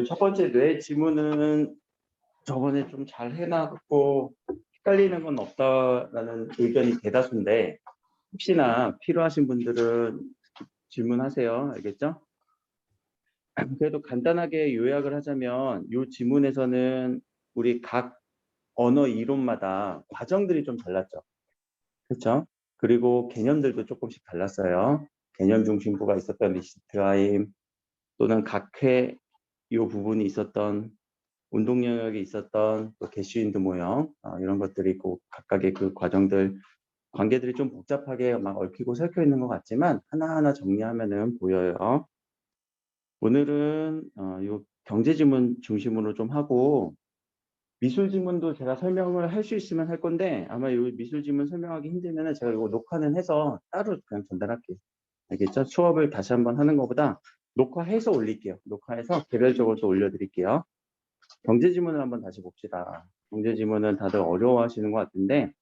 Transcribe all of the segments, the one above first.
첫 번째 뇌 지문은 저번에 좀 잘 해놨고 헷갈리는 건 없다라는 의견이 대다수인데 혹시나 필요하신 분들은 질문하세요. 알겠죠? 그래도 간단하게 요약을 하자면 이 지문에서는 우리 각 언어 이론마다 과정들이 좀 달랐죠. 그렇죠? 그리고 개념들도 조금씩 달랐어요. 개념 중심부가 있었던 리시트하임 또는 각회 이 부분이 있었던 운동 영역에 있었던 또 게슈윈드 모형 이런 것들이 있고 각각의 그 과정들 관계들이 좀 복잡하게 막 얽히고 설켜 있는 것 같지만 하나하나 정리하면은 보여요. 오늘은 요 경제 지문 중심으로 좀 하고 미술 지문도 제가 설명을 할 수 있으면 할 건데 아마 요 미술 지문 설명하기 힘들면은 제가 이거 녹화는 해서 따로 그냥 전달할게요. 알겠죠? 수업을 다시 한번 하는 것보다 녹화해서 올릴게요. 녹화해서 개별적으로 또 올려드릴게요. 경제 지문을 한번 다시 봅시다. 경제 지문은 다들 어려워하시는 것 같은데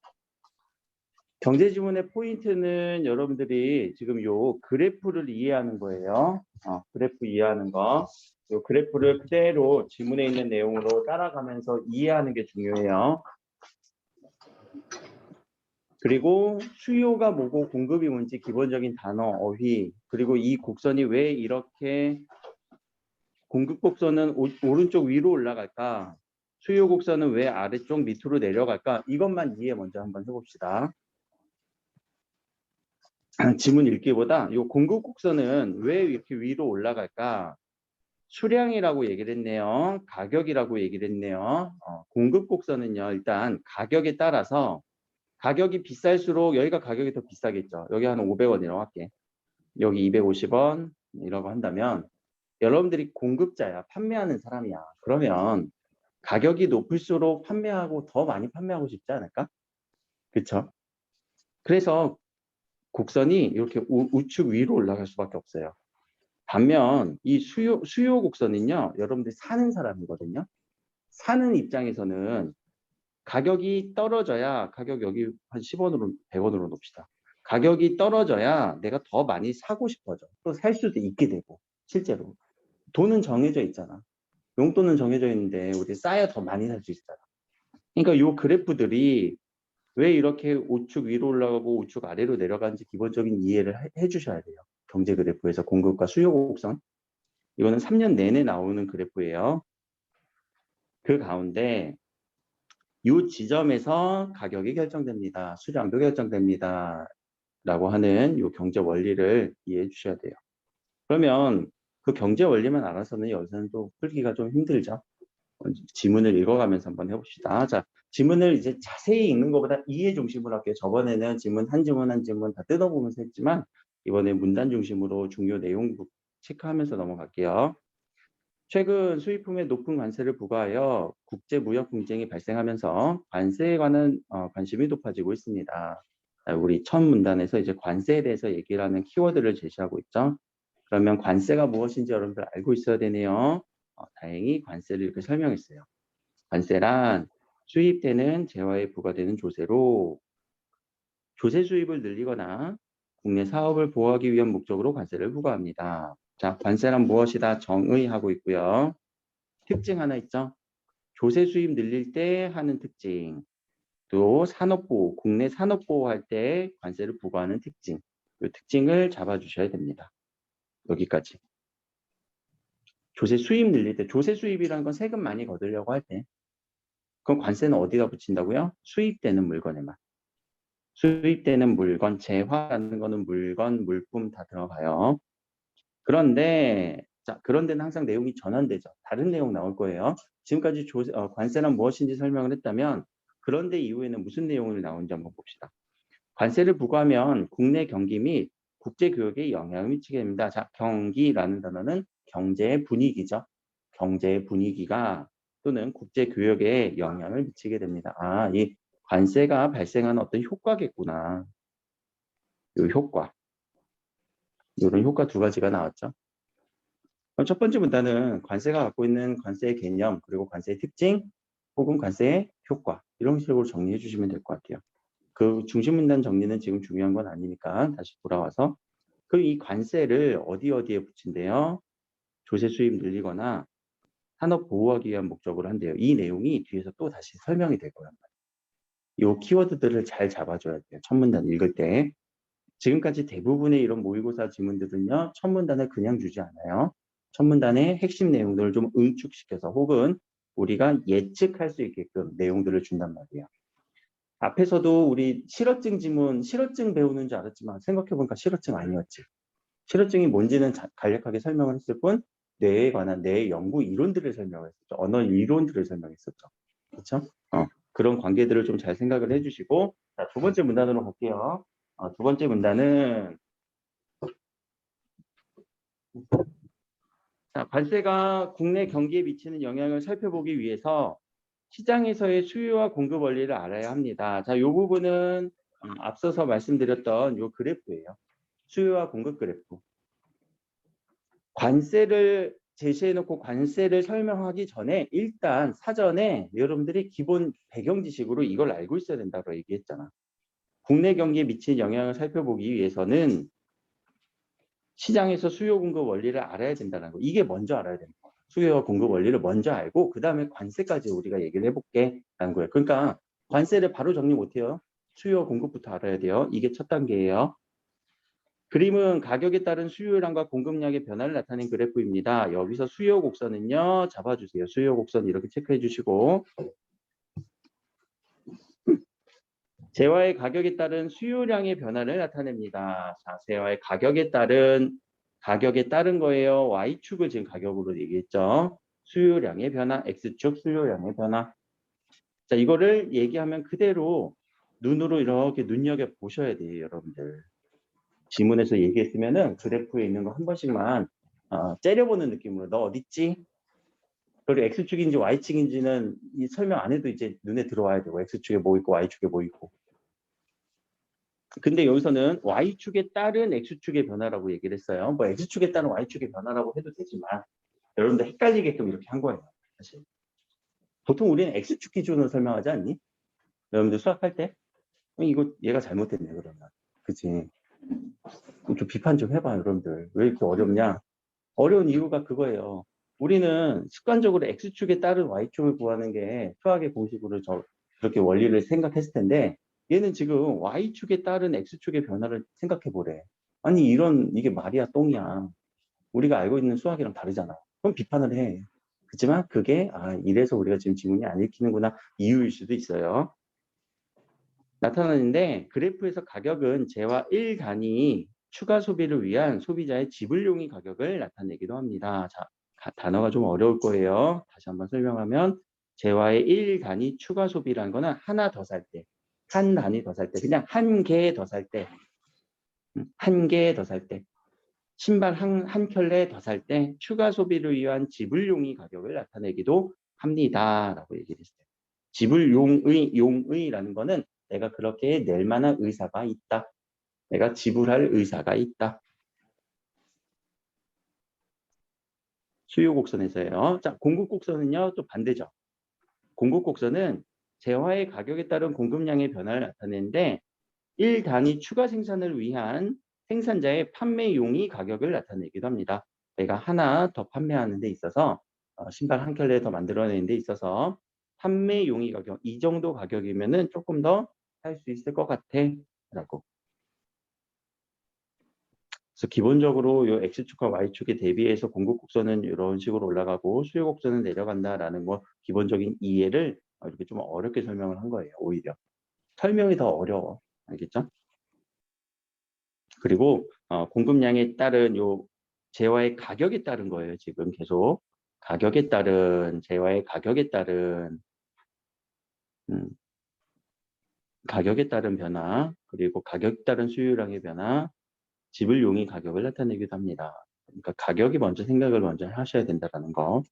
경제 지문의 포인트는 여러분들이 지금 요 그래프를 이해하는 거예요. 그래프 이해하는 거. 요 그래프를 그대로 지문에 있는 내용으로 따라가면서 이해하는 게 중요해요. 그리고 수요가 뭐고 공급이 뭔지 기본적인 단어, 어휘, 그리고 이 곡선이 왜 이렇게 공급 곡선은 오른쪽 위로 올라갈까? 수요 곡선은 왜 아래쪽 밑으로 내려갈까? 이것만 이해 먼저 한번 해봅시다. 지문 읽기보다 이 공급 곡선은 왜 이렇게 위로 올라갈까? 수량이라고 얘기를 했네요. 가격이라고 얘기를 했네요. 공급 곡선은요. 일단 가격에 따라서 가격이 비쌀수록 여기가 가격이 더 비싸겠죠. 여기 한 500원이라고 할게. 여기 250원 이라고 한다면 여러분들이 공급자야. 판매하는 사람이야. 그러면 가격이 높을수록 판매하고 더 많이 판매하고 싶지 않을까? 그렇죠? 그래서 곡선이 이렇게 우측 위로 올라갈 수밖에 없어요. 반면 이 수요 곡선은요. 여러분들이 사는 사람이거든요. 사는 입장에서는 가격이 떨어져야 가격 여기 한 10원으로 100원으로 놓읍시다. 가격이 떨어져야 내가 더 많이 사고 싶어져. 또 살 수도 있게 되고 실제로. 돈은 정해져 있잖아. 용돈은 정해져 있는데 우리 싸야 더 많이 살 수 있잖아. 그러니까 이 그래프들이 왜 이렇게 우측 위로 올라가고 우측 아래로 내려가는지 기본적인 이해를 해 주셔야 돼요. 경제 그래프에서 공급과 수요 곡선. 이거는 3년 내내 나오는 그래프예요. 그 가운데 이 지점에서 가격이 결정됩니다. 수량도 결정됩니다. 라고 하는 이 경제 원리를 이해해 주셔야 돼요. 그러면 그 경제 원리만 알아서는 여기서는 또 풀기가 좀 힘들죠. 지문을 읽어가면서 한번 해봅시다. 자, 지문을 이제 자세히 읽는 것보다 이해 중심으로 할게요. 저번에는 지문 한 지문 한 지문 다 뜯어보면서 했지만 이번에 문단 중심으로 중요 내용 체크하면서 넘어갈게요. 최근 수입품에 높은 관세를 부과하여 국제 무역 분쟁이 발생하면서 관세에 관한 관심이 높아지고 있습니다. 우리 첫 문단에서 이제 관세에 대해서 얘기를 하는 키워드를 제시하고 있죠. 그러면 관세가 무엇인지 여러분들 알고 있어야 되네요. 다행히 관세를 이렇게 설명했어요. 관세란 수입되는 재화에 부과되는 조세로 조세 수입을 늘리거나 국내 사업을 보호하기 위한 목적으로 관세를 부과합니다. 자, 관세란 무엇이다? 정의하고 있고요. 특징 하나 있죠? 조세 수입 늘릴 때 하는 특징, 또 산업보호, 국내 산업보호할 때 관세를 부과하는 특징, 이 특징을 잡아주셔야 됩니다. 여기까지. 조세 수입 늘릴 때, 조세 수입이라는 건 세금 많이 거두려고 할 때, 그럼 관세는 어디다 붙인다고요? 수입되는 물건에만. 수입되는 물건, 재화라는 거는 물건, 물품 다 들어가요. 그런데 자, 그런 데는 항상 내용이 전환되죠. 다른 내용 나올 거예요. 지금까지 관세란 무엇인지 설명을 했다면 그런데 이후에는 무슨 내용을 나오는지 한번 봅시다. 관세를 부과하면 국내 경기 및 국제 교역에 영향을 미치게 됩니다. 자, 경기라는 단어는 경제의 분위기죠. 경제의 분위기가 또는 국제 교역에 영향을 미치게 됩니다. 아, 이 관세가 발생하는 어떤 효과겠구나. 이 효과. 이런 효과 두 가지가 나왔죠. 첫 번째 문단은 관세가 갖고 있는 관세의 개념, 그리고 관세의 특징, 혹은 관세의 효과 이런 식으로 정리해 주시면 될 것 같아요. 그 중심 문단 정리는 지금 중요한 건 아니니까 다시 돌아와서 그럼 이 관세를 어디에 붙인대요? 조세 수입 늘리거나 산업 보호하기 위한 목적으로 한대요. 이 내용이 뒤에서 또 다시 설명이 될 거란 말이에요. 이 키워드들을 잘 잡아줘야 돼요. 첫 문단 읽을 때. 지금까지 대부분의 이런 모의고사 지문들은요, 첫 문단을 그냥 주지 않아요. 첫 문단의 핵심 내용들을 좀 응축시켜서 혹은 우리가 예측할 수 있게끔 내용들을 준단 말이에요. 앞에서도 우리 실어증 지문, 실어증 배우는 줄 알았지만 생각해보니까 실어증 아니었지. 실어증이 뭔지는 간략하게 설명을 했을 뿐 뇌에 관한 뇌의 연구 이론들을 설명했었죠. 언어 이론들을 설명했었죠. 그렇죠? 그런 관계들을 좀 잘 생각을 해주시고 자, 두 번째 문단으로 갈게요. 두 번째 문단은 자, 관세가 국내 경기에 미치는 영향을 살펴보기 위해서 시장에서의 수요와 공급 원리를 알아야 합니다. 자, 이 부분은 앞서서 말씀드렸던 이 그래프예요. 수요와 공급 그래프. 관세를 제시해놓고 관세를 설명하기 전에 일단 사전에 여러분들이 기본 배경 지식으로 이걸 알고 있어야 된다고 얘기했잖아. 국내 경기에 미치는 영향을 살펴보기 위해서는 시장에서 수요 공급 원리를 알아야 된다는 거. 이게 먼저 알아야 되는 거야. 수요와 공급 원리를 먼저 알고 그 다음에 관세까지 우리가 얘기를 해볼게 라는 거예요. 그러니까 관세를 바로 정리 못해요. 수요와 공급부터 알아야 돼요. 이게 첫 단계예요. 그림은 가격에 따른 수요량과 공급량의 변화를 나타낸 그래프입니다. 여기서 수요 곡선은요. 잡아주세요. 수요 곡선 이렇게 체크해 주시고 재화의 가격에 따른 수요량의 변화를 나타냅니다. 자, 재화의 가격에 따른 거예요. Y축을 지금 가격으로 얘기했죠. 수요량의 변화, X축 수요량의 변화. 자, 이거를 얘기하면 그대로 눈으로 이렇게 눈여겨 보셔야 돼요, 여러분들. 지문에서 얘기했으면은 그래프에 있는 거 한 번씩만 째려보는 느낌으로 너 어딨지? 그리고 X축인지 Y축인지는 이 설명 안 해도 이제 눈에 들어와야 되고 X축에 뭐 있고 Y축에 뭐 있고. 근데 여기서는 Y축에 따른 X축의 변화라고 얘기를 했어요. 뭐 X축에 따른 Y축의 변화라고 해도 되지만 여러분들 헷갈리게끔 이렇게 한 거예요. 사실. 보통 우리는 X축 기준으로 설명하지 않니? 여러분들 수학할 때? 이거 얘가 잘못됐네 그러면. 그치? 좀 비판 좀 해봐 여러분들. 왜 이렇게 어렵냐? 어려운 이유가 그거예요. 우리는 습관적으로 X축에 따른 Y축을 구하는 게 수학의 공식으로 그렇게 원리를 생각했을 텐데 얘는 지금 Y축에 따른 X축의 변화를 생각해 보래. 아니 이게 말이야 똥이야. 우리가 알고 있는 수학이랑 다르잖아. 그럼 비판을 해. 그렇지만 그게 이래서 우리가 지금 지문이 안 읽히는구나 이유일 수도 있어요. 나타나는데 그래프에서 가격은 재화 1단위 추가 소비를 위한 소비자의 지불용이 가격을 나타내기도 합니다. 자, 단어가 좀 어려울 거예요. 다시 한번 설명하면 재화의 1단위 추가 소비라는 거는 하나 더 살 때, 한 단위 더 살 때, 그냥 한 개 더 살 때, 한 개 더 살 때, 신발 한 켤레 더 살 때 추가 소비를 위한 지불용이 가격을 나타내기도 합니다. 라고 얘기를 했어요. 지불용의라는 거는 내가 그렇게 낼 만한 의사가 있다. 내가 지불할 의사가 있다. 수요 곡선에서요. 자, 공급 곡선은요, 또 반대죠. 공급 곡선은 재화의 가격에 따른 공급량의 변화를 나타내는데 1단위 추가 생산을 위한 생산자의 판매용이 가격을 나타내기도 합니다. 내가 하나 더 판매하는 데 있어서 신발 한 켤레 더 만들어내는 데 있어서 판매용이 가격, 이 정도 가격이면은 조금 더 살 수 있을 것 같아 라고. 그래서 기본적으로 이 X축과 Y축에 대비해서 공급 곡선은 이런 식으로 올라가고 수요 곡선은 내려간다라는 거 기본적인 이해를 이렇게 좀 어렵게 설명을 한 거예요. 오히려 설명이 더 어려워. 알겠죠? 그리고 공급량에 따른 요 재화의 가격에 따른 거예요. 지금 계속 가격에 따른 재화의 가격에 따른 가격에 따른 변화 그리고 가격에 따른 수요량의 변화 지불용이 가격을 나타내기도 합니다. 그러니까 가격이 먼저 생각을 먼저 하셔야 된다는 거.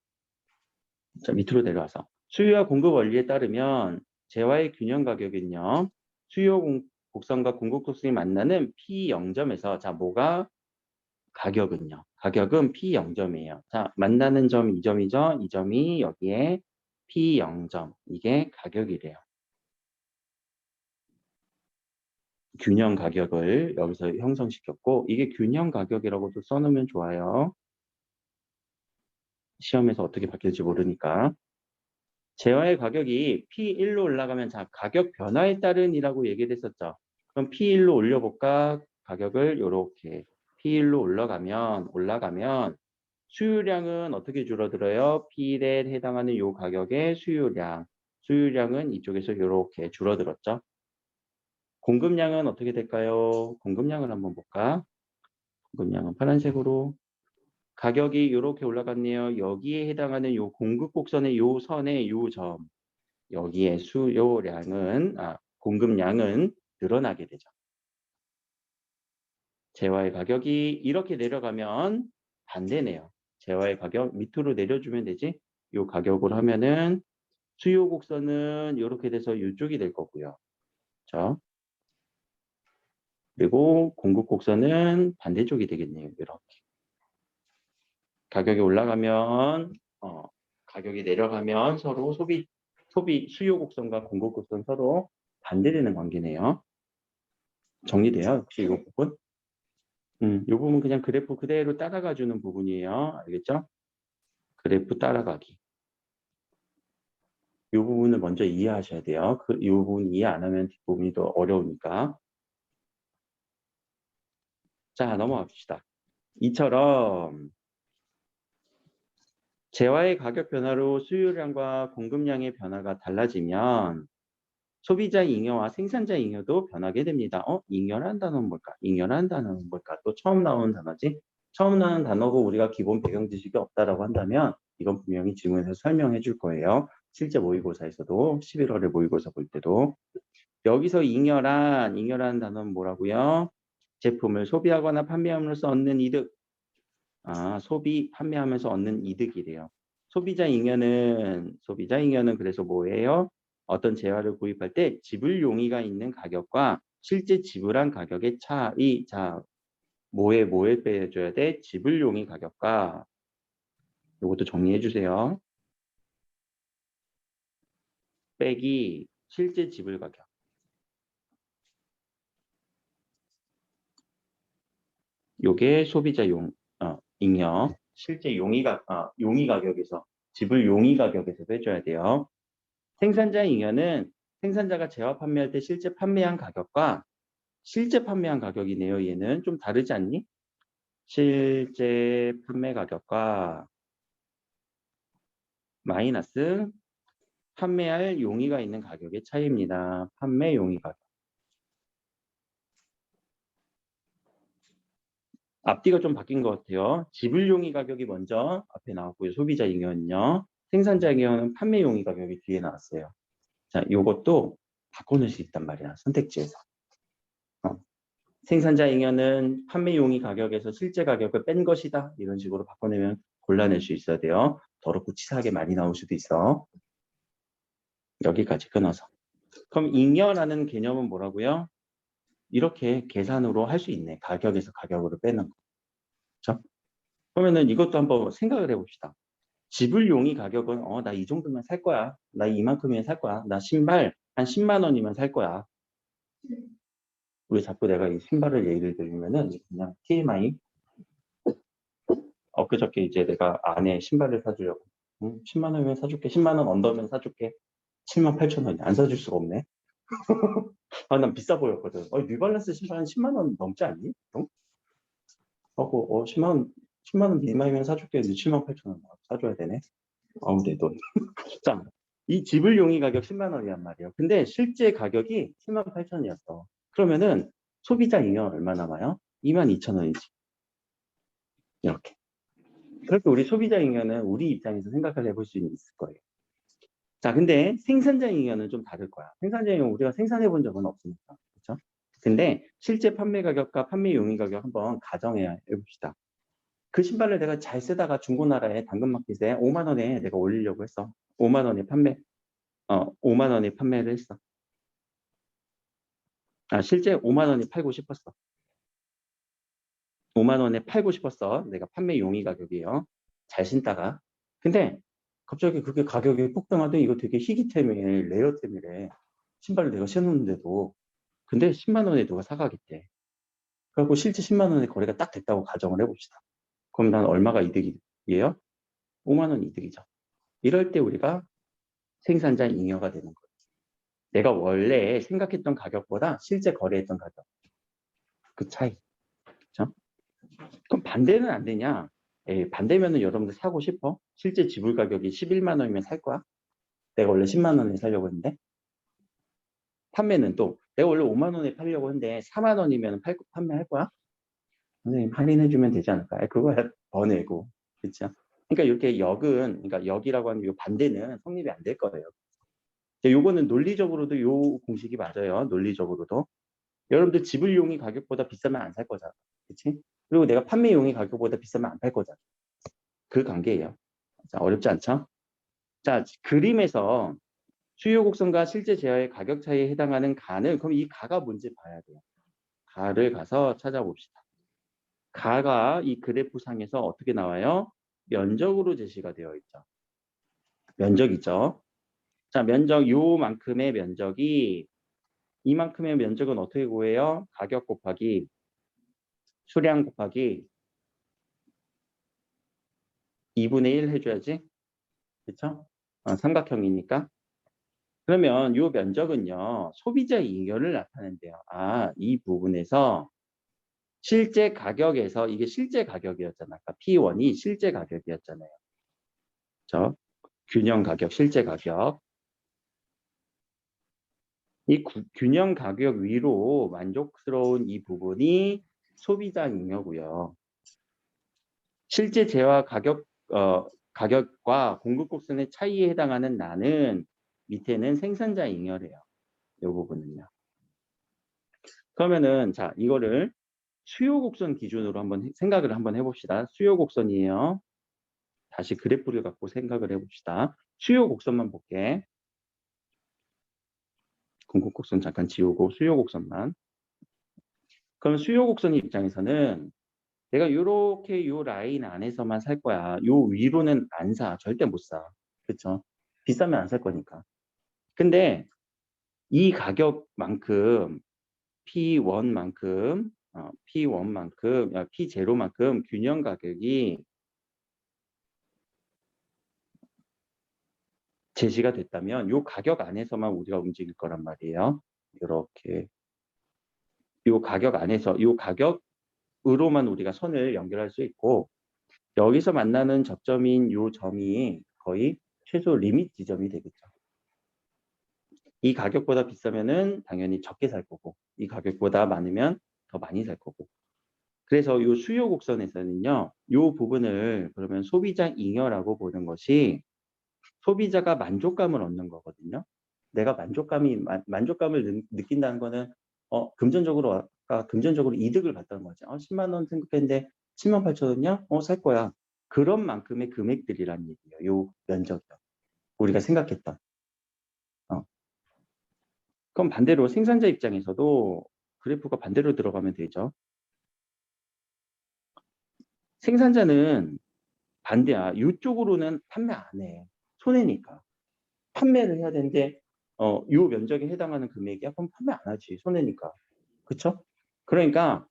자, 밑으로 내려와서 수요와 공급 원리에 따르면 재화의 균형 가격은요. 수요 곡선과 공급 곡선이 만나는 P0점에서 자 뭐가 가격은요. 가격은 P0점이에요. 자 만나는 점 2점이죠. 이 점이 여기에 P0점 이게 가격이래요. 균형 가격을 여기서 형성시켰고 이게 균형 가격이라고도 써놓으면 좋아요. 시험에서 어떻게 바뀔지 모르니까. 재화의 가격이 P1로 올라가면 자 가격 변화에 따른이라고 얘기를 했었죠. 그럼 P1로 올려볼까? 가격을 이렇게 P1로 올라가면 수요량은 어떻게 줄어들어요? P1에 해당하는 이 가격의 수요량은 이쪽에서 이렇게 줄어들었죠. 공급량은 어떻게 될까요? 공급량을 한번 볼까? 공급량은 파란색으로 가격이 이렇게 올라갔네요. 여기에 해당하는 요 공급 곡선의 요 선의 요 점 여기에 공급량은 늘어나게 되죠. 재화의 가격이 이렇게 내려가면 반대네요. 재화의 가격 밑으로 내려주면 되지. 요 가격을 하면은 수요 곡선은 이렇게 돼서 이쪽이 될 거고요. 그렇죠? 그리고 공급 곡선은 반대쪽이 되겠네요. 이렇게. 가격이 올라가면 가격이 내려가면 서로 수요 곡선과 공급 곡선 서로 반대되는 관계네요. 정리돼요? 혹시 이 부분? 이 부분 그냥 그래프 그대로 따라가 주는 부분이에요. 알겠죠? 그래프 따라가기. 이 부분을 먼저 이해하셔야 돼요. 이 부분 이해 안 하면 뒷부분이 더 어려우니까. 자, 넘어갑시다. 이처럼 재화의 가격 변화로 수요량과 공급량의 변화가 달라지면 소비자 잉여와 생산자 잉여도 변하게 됩니다. 잉여라는 단어는 뭘까? 잉여라는 단어는 뭘까? 또 처음 나오는 단어지? 처음 나오는 단어고 우리가 기본 배경 지식이 없다라고 한다면 이건 분명히 질문에서 설명해 줄 거예요. 실제 모의고사에서도 11월에 모의고사 볼 때도 여기서 잉여라는 단어는 뭐라고요? 제품을 소비하거나 판매함으로써 얻는 이득. 판매하면서 얻는 이득이래요. 소비자 잉여는 그래서 뭐예요? 어떤 재화를 구입할 때 지불 용의가 있는 가격과 실제 지불한 가격의 차이. 자, 뭐에 빼줘야 돼? 지불 용의 가격과 이것도 정리해 주세요. 빼기 실제 지불 가격. 요게 소비자 잉여. 실제 용의 가격에서 지불 용의 가격에서 빼줘야 돼요. 생산자 잉여는 생산자가 재화 판매할 때 실제 판매한 가격과 실제 판매한 가격이네요. 얘는 좀 다르지 않니? 실제 판매 가격과 마이너스 판매할 용의가 있는 가격의 차이입니다. 판매 용의 가격. 앞뒤가 좀 바뀐 것 같아요. 지불 용의 가격이 먼저 앞에 나왔고요. 소비자 잉여는요. 생산자 잉여는 판매 용의 가격이 뒤에 나왔어요. 자, 요것도 바꿔낼 수 있단 말이야. 선택지에서. 생산자 잉여는 판매 용의 가격에서 실제 가격을 뺀 것이다. 이런 식으로 바꿔내면 골라낼 수 있어야 돼요. 더럽고 치사하게 많이 나올 수도 있어. 여기까지 끊어서. 그럼 잉여라는 개념은 뭐라고요? 이렇게 계산으로 할 수 있네. 가격에서 가격으로 빼는 거. 그렇죠? 그러면은 이것도 한번 생각을 해봅시다. 지불 용의 가격은 나 이 정도면 살 거야. 나 이만큼이면 살 거야. 나 신발 한 10만 원이면 살 거야. 왜 자꾸 내가 이 신발을 예를 들면은 그냥 TMI 엊그저께 이제 내가 아내 신발을 사주려고 10만 원이면 사줄게. 10만 원 언더면 사줄게. 7만 8천 원이 안 사줄 수가 없네. 난 비싸 보였거든. 뉴발란스 신발 한 10만 원 넘지 않니? 하고 10만 원 미만이면 사줄게. 근데 7만 8천 원 사줘야 되네. 내 돈. 자, 이 지불 용의 가격 10만 원이란 말이에요. 근데 실제 가격이 7만 8천 원이었어. 그러면은 소비자 잉여 얼마 남아요? 2만 2천 원이지. 이렇게. 그렇게 우리 소비자 잉여는 우리 입장에서 생각을 해볼 수 있을 거예요. 자, 근데 생산자 잉여는 좀 다를 거야. 생산자 잉여 우리가 생산해 본 적은 없으니까. 그렇죠? 근데 실제 판매 가격과 판매 용의 가격 한번 가정해 봅시다. 그 신발을 내가 잘 쓰다가 중고나라에 당근마켓에 5만 원에 내가 올리려고 했어. 5만 원에 5만 원에 판매를 했어. 실제 5만 원에 팔고 싶었어. 5만 원에 팔고 싶었어. 내가 판매 용의 가격이에요. 잘 신다가. 근데 갑자기 그게 가격이 폭등하더니 이거 되게 희귀템이래, 레어템이래. 신발을 내가 신었는데도. 근데 10만 원에 누가 사가겠대. 그래갖고 실제 10만 원에 거래가 딱 됐다고 가정을 해봅시다. 그럼 난 얼마가 이득이에요? 5만 원 이득이죠. 이럴 때 우리가 생산자 잉여가 되는 거예요. 내가 원래 생각했던 가격보다 실제 거래했던 가격. 그 차이. 그렇죠? 그럼 반대는 안 되냐? 반대면은 여러분들 사고 싶어? 실제 지불 가격이 11만 원이면 살 거야? 내가 원래 10만 원에 살려고 했는데? 판매는 또 내가 원래 5만 원에 팔려고 했는데 4만 원이면 판매할 거야? 선생님 할인해주면 되지 않을까? 그거 더 내고. 그렇죠? 그러니까 이렇게 그러니까 역이라고 하는 이 반대는 성립이 안 될 거예요. 요거는 논리적으로도 요 공식이 맞아요. 논리적으로도. 여러분들 지불용이 가격보다 비싸면 안 살 거잖아. 그치? 그리고 내가 판매용이 가격보다 비싸면 안 팔 거잖아. 그 관계예요. 자, 어렵지 않죠? 자, 그림에서 수요 곡선과 실제 제어의 가격 차이에 해당하는 가는, 그럼 이 가가 뭔지 봐야 돼요. 가를 가서 찾아봅시다. 가가 이 그래프 상에서 어떻게 나와요? 면적으로 제시가 되어 있죠. 면적이죠. 자, 면적 요만큼의 면적이 이만큼의 면적은 어떻게 구해요? 가격 곱하기 수량 곱하기 2분의 1 해줘야지. 그렇죠? 삼각형이니까. 그러면 요 면적은요. 소비자 잉여를 나타낸대요. 이 부분에서 실제 가격에서 이게 실제 가격이었잖아요. 아까 P1이 실제 가격이었잖아요. 그렇죠? 균형 가격, 실제 가격. 이 균형 가격 위로 만족스러운 이 부분이 소비자 잉여고요. 실제 재화 가격과 공급 곡선의 차이에 해당하는 나는 밑에는 생산자 잉여래요. 이 부분은요. 그러면은 자 이거를 수요 곡선 기준으로 한번 생각을 한번 해봅시다. 수요 곡선이에요. 다시 그래프를 갖고 생각을 해봅시다. 수요 곡선만 볼게. 공급 곡선 잠깐 지우고 수요 곡선만. 그럼 수요 곡선의 입장에서는 내가 요렇게 요 라인 안에서만 살 거야. 요 위로는 안 사. 절대 못 사. 그렇죠? 비싸면 안 살 거니까. 근데 이 가격만큼 P1만큼 P0만큼 균형 가격이 제시가 됐다면 요 가격 안에서만 우리가 움직일 거란 말이에요. 이렇게 요 가격 안에서 요 가격으로만 우리가 선을 연결할 수 있고 여기서 만나는 접점인 요 점이 거의 최소 리밋 지점이 되겠죠. 이 가격보다 비싸면은 당연히 적게 살 거고 이 가격보다 많으면 더 많이 살 거고 그래서 요 수요 곡선에서는요 요 부분을 그러면 소비자 잉여라고 보는 것이 소비자가 만족감을 얻는 거거든요. 내가 만족감을 느낀다는 거는 금전적으로 이득을 봤다는 거죠. 10만 원 생각했는데 7만 8천 원이야? 살 거야. 그런 만큼의 금액들이란 얘기예요. 요 면적이요. 우리가 생각했던. 그럼 반대로 생산자 입장에서도 그래프가 반대로 들어가면 되죠. 생산자는 반대야. 이쪽으로는 판매 안 해. 손해니까. 판매를 해야 되는데 요 면적에 해당하는 금액이야? 그럼 판매 안 하지. 손해니까. 그쵸? 그러니까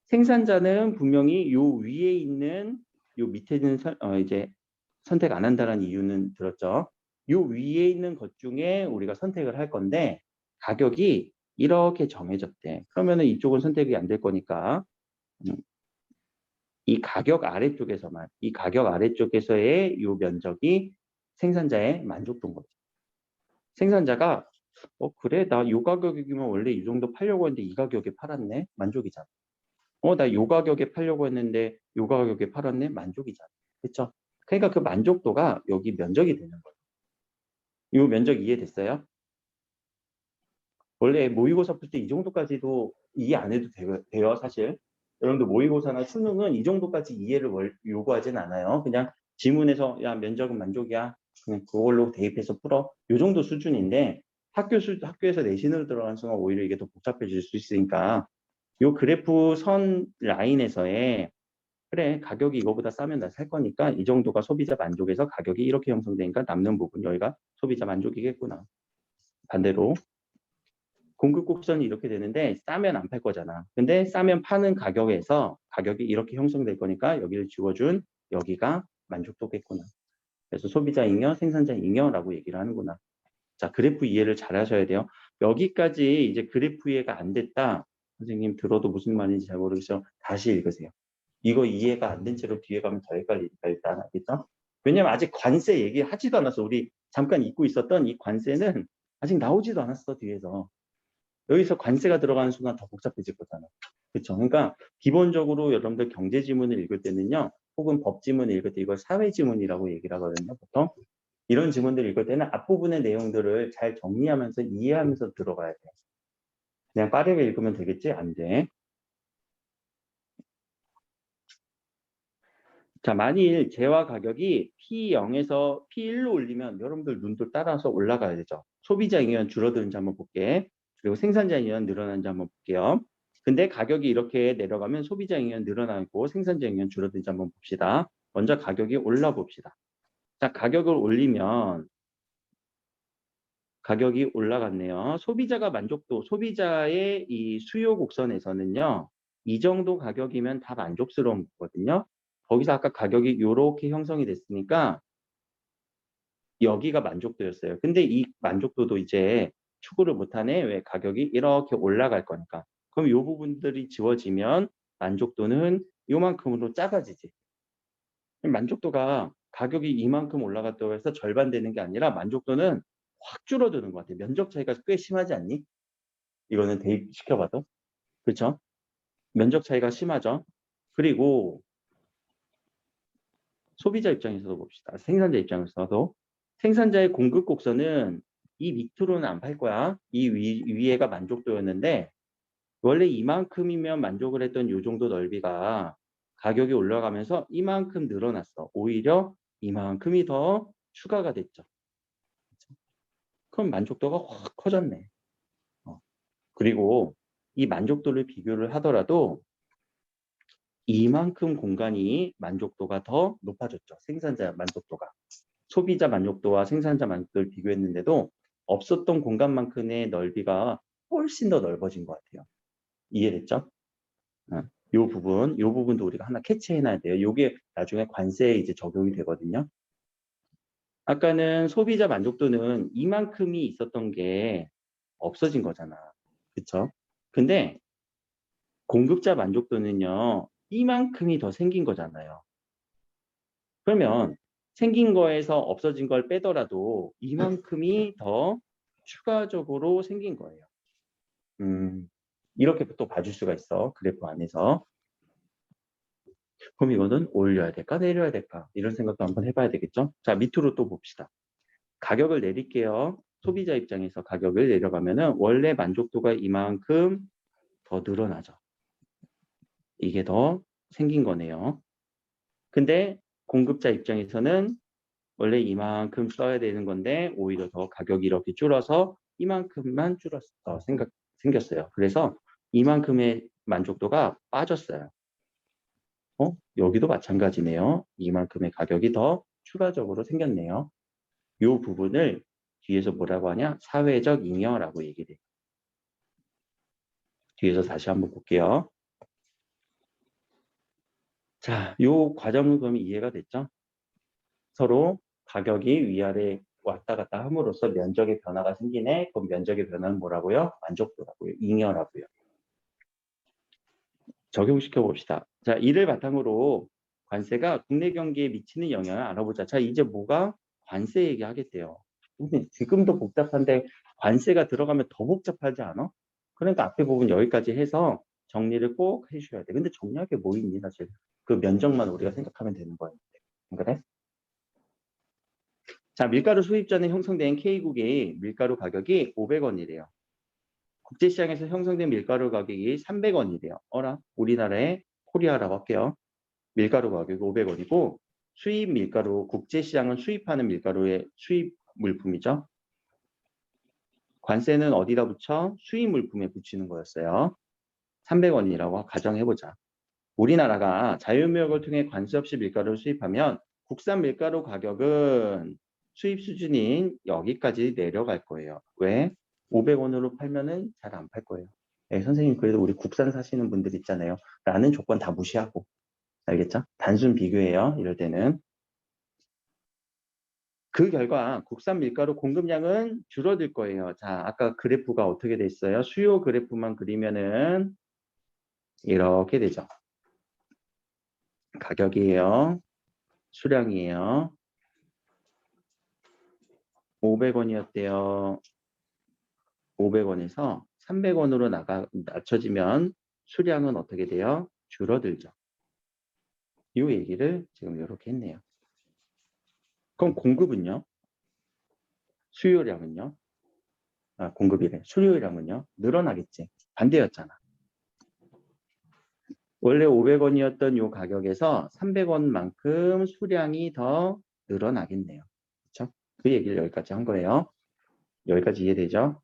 생산자는 분명히 요 위에 있는 요 밑에 있는 이제 선택 안 한다는 이유는 들었죠. 요 위에 있는 것 중에 우리가 선택을 할 건데 가격이 이렇게 정해졌대. 그러면은 이쪽은 선택이 안 될 거니까 이 가격 아래쪽에서의 요 면적이 생산자의 만족도인 거죠. 생산자가 그래 나 요 가격이면 원래 이 정도 팔려고 했는데 이 가격에 팔았네 만족이잖아. 나 요 가격에 팔려고 했는데 요 가격에 팔았네 만족이잖아. 그렇죠? 그러니까 그 만족도가 여기 면적이 되는 거예요. 요 면적 이해됐어요? 원래 모의고사 풀 때 이 정도까지도 이해 안 해도 돼요 사실. 여러분들 모의고사나 수능은 이 정도까지 이해를 요구하진 않아요. 그냥 지문에서 야 면적은 만족이야. 그냥 그걸로 대입해서 풀어. 요 정도 수준인데 학교에서 내신으로 들어가는 순간 오히려 이게 더 복잡해질 수 있으니까 요 그래프 선 라인에서의 그래 가격이 이거보다 싸면 나 살 거니까 이 정도가 소비자 만족에서 가격이 이렇게 형성되니까 남는 부분 여기가 소비자 만족이겠구나. 반대로 공급 곡선이 이렇게 되는데 싸면 안 팔 거잖아. 근데 싸면 파는 가격에서 가격이 이렇게 형성될 거니까 여기를 지워준 여기가 만족도겠구나. 그래서 소비자 잉여, 생산자 잉여라고 얘기를 하는구나. 자, 그래프 이해를 잘 하셔야 돼요. 여기까지 이제 그래프 이해가 안 됐다. 선생님 들어도 무슨 말인지 잘 모르겠어요. 다시 읽으세요. 이거 이해가 안 된 채로 뒤에 가면 더 헷갈리니까 일단 알겠죠? 왜냐면 아직 관세 얘기하지도 않았어. 우리 잠깐 잊고 있었던 이 관세는 아직 나오지도 않았어, 뒤에서. 여기서 관세가 들어가는 순간 더 복잡해질 거잖아. 그렇죠? 그러니까 기본적으로 여러분들 경제 지문을 읽을 때는요. 혹은 법 지문을 읽을 때 이걸 사회 지문이라고 얘기를 하거든요. 보통. 이런 지문들을 읽을 때는 앞부분의 내용들을 잘 정리하면서 이해하면서 들어가야 돼. 그냥 빠르게 읽으면 되겠지? 안 돼. 자, 만일 재화 가격이 P0에서 P1로 올리면 여러분들 눈도 따라서 올라가야 되죠. 소비자 잉여는 줄어드는지 한번 볼게. 그리고 생산자 잉여는 늘어나는지 한번 볼게요. 근데 가격이 이렇게 내려가면 소비자 잉여는 늘어나고 생산자 잉여는 줄어드는지 한번 봅시다. 먼저 가격이 올라 봅시다. 자, 가격을 올리면 가격이 올라갔네요. 소비자가 만족도, 소비자의 이 수요 곡선에서는요. 이 정도 가격이면 다 만족스러운 거거든요. 거기서 아까 가격이 이렇게 형성이 됐으니까 여기가 만족도였어요. 근데 이 만족도도 이제 추구를 못하네. 왜? 가격이 이렇게 올라갈 거니까. 그럼 이 부분들이 지워지면 만족도는 요만큼으로 작아지지. 만족도가 가격이 이만큼 올라갔다고 해서 절반 되는 게 아니라 만족도는 확 줄어드는 것 같아요. 면적 차이가 꽤 심하지 않니? 이거는 대입시켜봐도. 그렇죠? 면적 차이가 심하죠. 그리고 소비자 입장에서도 봅시다. 생산자 입장에서도. 생산자의 공급 곡선은 이 밑으로는 안 팔 거야. 이 위에가 만족도였는데 원래 이만큼이면 만족을 했던 이 정도 넓이가 가격이 올라가면서 이만큼 늘어났어. 오히려 이만큼이 더 추가가 됐죠. 그럼 만족도가 확 커졌네. 그리고 이 만족도를 비교를 하더라도 이만큼 공간이 만족도가 더 높아졌죠. 생산자 만족도가. 소비자 만족도와 생산자 만족도를 비교했는데도 없었던 공간만큼의 넓이가 훨씬 더 넓어진 것 같아요. 이해됐죠? 이 부분도 우리가 하나 캐치해놔야 돼요. 이게 나중에 관세에 이제 적용이 되거든요. 아까는 소비자 만족도는 이만큼이 있었던 게 없어진 거잖아. 그쵸? 근데 공급자 만족도는요, 이만큼이 더 생긴 거잖아요. 그러면 생긴 거에서 없어진 걸 빼더라도 이만큼이 더 추가적으로 생긴 거예요. 이렇게 또 봐줄 수가 있어. 그래프 안에서. 그럼 이거는 올려야 될까 내려야 될까 이런 생각도 한번 해봐야 되겠죠. 자, 밑으로 또 봅시다. 가격을 내릴게요. 소비자 입장에서 가격을 내려가면은 원래 만족도가 이만큼 더 늘어나죠. 이게 더 생긴 거네요. 근데 공급자 입장에서는 원래 이만큼 써야 되는 건데 오히려 더 가격이 이렇게 줄어서 이만큼만 생겼어요. 그래서 이만큼의 만족도가 빠졌어요. 여기도 마찬가지네요. 이만큼의 가격이 더 추가적으로 생겼네요. 이 부분을 뒤에서 뭐라고 하냐? 사회적 잉여라고 얘기를 해요. 뒤에서 다시 한번 볼게요. 자, 이 과정은 그럼 이해가 됐죠? 서로 가격이 위아래 왔다 갔다 함으로써 면적의 변화가 생기네. 그럼 면적의 변화는 뭐라고요? 만족도라고요. 잉여라고요. 적용시켜 봅시다. 자, 이를 바탕으로 관세가 국내 경기에 미치는 영향을 알아보자. 자, 이제 뭐가 관세 얘기하겠대요. 근데 지금도 복잡한데 관세가 들어가면 더 복잡하지 않아? 그러니까 앞에 부분 여기까지 해서 정리를 꼭 해주셔야 돼. 근데 정리할 게 뭐 있니 사실. 그 면적만 우리가 생각하면 되는 거예요. 그래? 자, 밀가루 수입 전에 형성된 K국의 밀가루 가격이 500원이래요. 국제시장에서 형성된 밀가루 가격이 300원이래요. 우리나라의 코리아라고 할게요. 밀가루 가격이 500원이고 수입 밀가루, 국제시장은 수입하는 밀가루의 수입 물품이죠. 관세는 어디다 붙여? 수입 물품에 붙이는 거였어요. 300원이라고 가정해보자. 우리나라가 자유무역을 통해 관세 없이 밀가루를 수입하면 국산 밀가루 가격은 수입 수준인 여기까지 내려갈 거예요. 왜? 500원으로 팔면은 잘 안 팔 거예요. 네, 선생님 그래도 우리 국산 사시는 분들 있잖아요. 라는 조건 다 무시하고. 알겠죠? 단순 비교예요. 이럴 때는. 그 결과 국산 밀가루 공급량은 줄어들 거예요. 자, 아까 그래프가 어떻게 돼 있어요? 수요 그래프만 그리면은 이렇게 되죠. 가격이에요. 수량이에요. 500원이었대요. 500원에서 300원으로 낮춰지면 수량은 어떻게 돼요? 줄어들죠. 이 얘기를 지금 이렇게 했네요. 그럼 공급은요? 수요량은요? 공급이래. 수요량은요? 늘어나겠지. 반대였잖아. 원래 500원이었던 이 가격에서 300원만큼 수량이 더 늘어나겠네요. 그렇죠? 그 얘기를 여기까지 한 거예요. 여기까지 이해되죠?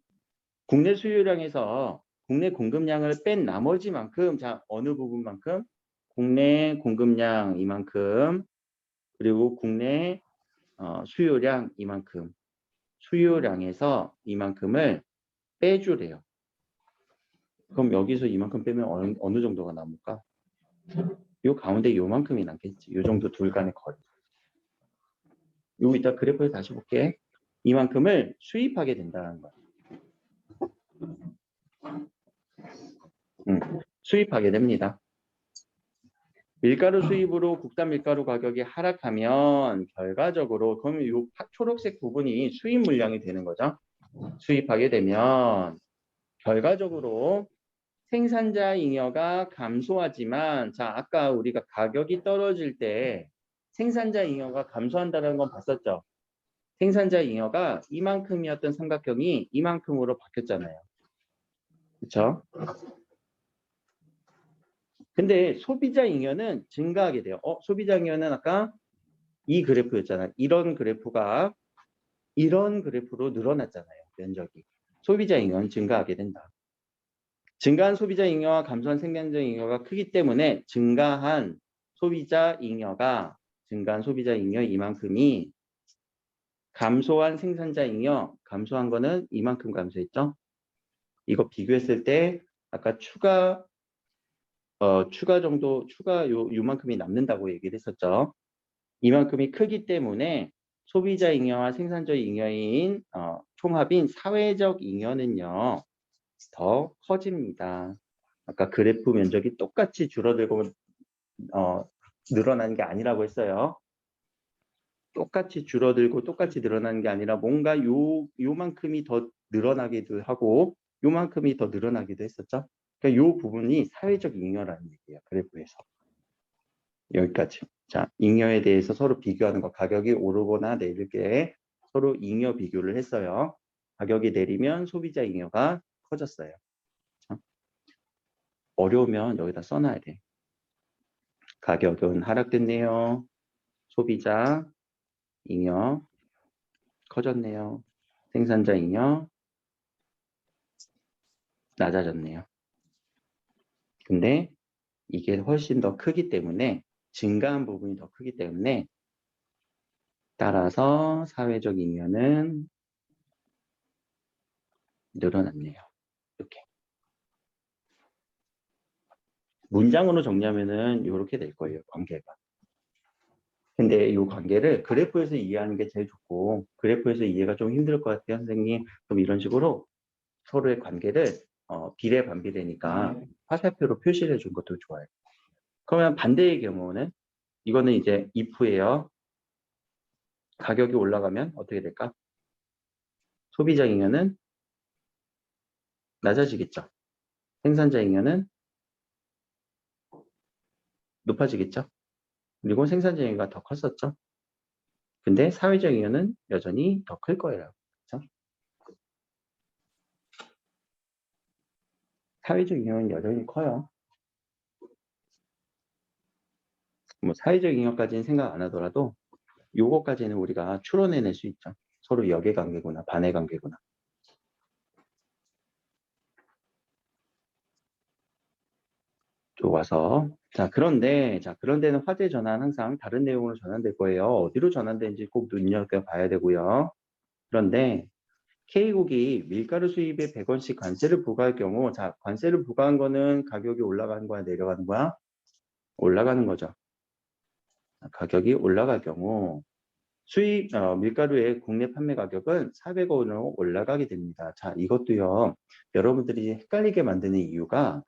국내 수요량에서 국내 공급량을 뺀 나머지만큼, 자, 어느 부분만큼? 국내 공급량 이만큼, 그리고 국내 수요량 이만큼, 수요량에서 이만큼을 빼주래요. 그럼 여기서 이만큼 빼면 어느 정도가 남을까? 요 가운데 요만큼이 남겠지. 요 정도 둘 간의 거리. 요 이따 그래프에 다시 볼게. 이만큼을 수입하게 된다는 거야. 수입하게 됩니다. 밀가루 수입으로 국산 밀가루 가격이 하락하면 결과적으로 그러면 이 초록색 부분이 수입 물량이 되는 거죠. 수입하게 되면 결과적으로 생산자 잉여가 감소하지만, 자, 아까 우리가 가격이 떨어질 때 생산자 잉여가 감소한다는 건 봤었죠. 생산자 잉여가 이만큼이었던 삼각형이 이만큼으로 바뀌었잖아요. 그렇죠? 근데 소비자 잉여는 증가하게 돼요. 소비자 잉여는 아까 이 그래프였잖아요. 이런 그래프가 이런 그래프로 늘어났잖아요. 면적이. 소비자 잉여는 증가하게 된다. 증가한 소비자 잉여와 감소한 생산자 잉여가 크기 때문에 증가한 소비자 잉여 이만큼이 감소한 생산자 잉여, 감소한 거는 이만큼 감소했죠. 이거 비교했을 때 아까 추가 요만큼이 남는다고 얘기를 했었죠. 이만큼이 크기 때문에 소비자 잉여와 생산자 잉여인 총합인 사회적 잉여는요 더 커집니다. 아까 그래프 면적이 똑같이 줄어들고 늘어나는 게 아니라고 했어요. 똑같이 줄어들고 똑같이 늘어나는 게 아니라 뭔가 요만큼이 더 늘어나기도 하고 요만큼이 더 늘어나기도 했었죠. 그러니까 요 부분이 사회적 잉여라는 얘기예요. 그래프에서. 여기까지. 자, 잉여에 대해서 서로 비교하는 거. 가격이 오르거나 내릴 때 서로 잉여 비교를 했어요. 가격이 내리면 소비자 잉여가 커졌어요. 어려우면 여기다 써놔야 돼. 가격은 하락됐네요. 소비자 잉여 커졌네요. 생산자 잉여 낮아졌네요. 근데 이게 훨씬 더 크기 때문에 증가한 부분이 더 크기 때문에 따라서 사회적 잉여는 늘어났네요. 이렇게. 문장으로 정리하면은 이렇게 될 거예요. 관계가. 근데 이 관계를 그래프에서 이해하는 게 제일 좋고 그래프에서 이해가 좀 힘들 것 같아요. 선생님. 그럼 이런 식으로 서로의 관계를 비례 반비례니까 화살표로 표시를 해준 것도 좋아요. 그러면 반대의 경우는 이거는 이제 if예요. 가격이 올라가면 어떻게 될까? 소비자 잉여는 낮아지겠죠. 생산자 잉여는 높아지겠죠. 그리고 생산자 잉여가 더 컸었죠. 근데 사회적 잉여는 여전히 더 클 거예요. 그렇죠? 사회적 잉여는 여전히 커요. 뭐 사회적 잉여까지는 생각 안 하더라도 요거까지는 우리가 추론해낼 수 있죠. 서로 역의 관계구나, 반의 관계구나. 좋아서. 그런데는 화재 전환 항상 다른 내용으로 전환될 거예요. 어디로 전환되는지 꼭 눈여겨봐야 되고요. 그런데 K국이 밀가루 수입에 100원씩 관세를 부과할 경우, 자, 관세를 부과한 거는 가격이 올라가는 거야, 내려가는 거야? 올라가는 거죠. 가격이 올라갈 경우 밀가루의 국내 판매 가격은 400원으로 올라가게 됩니다. 자, 이것도요, 여러분들이 헷갈리게 만드는 이유가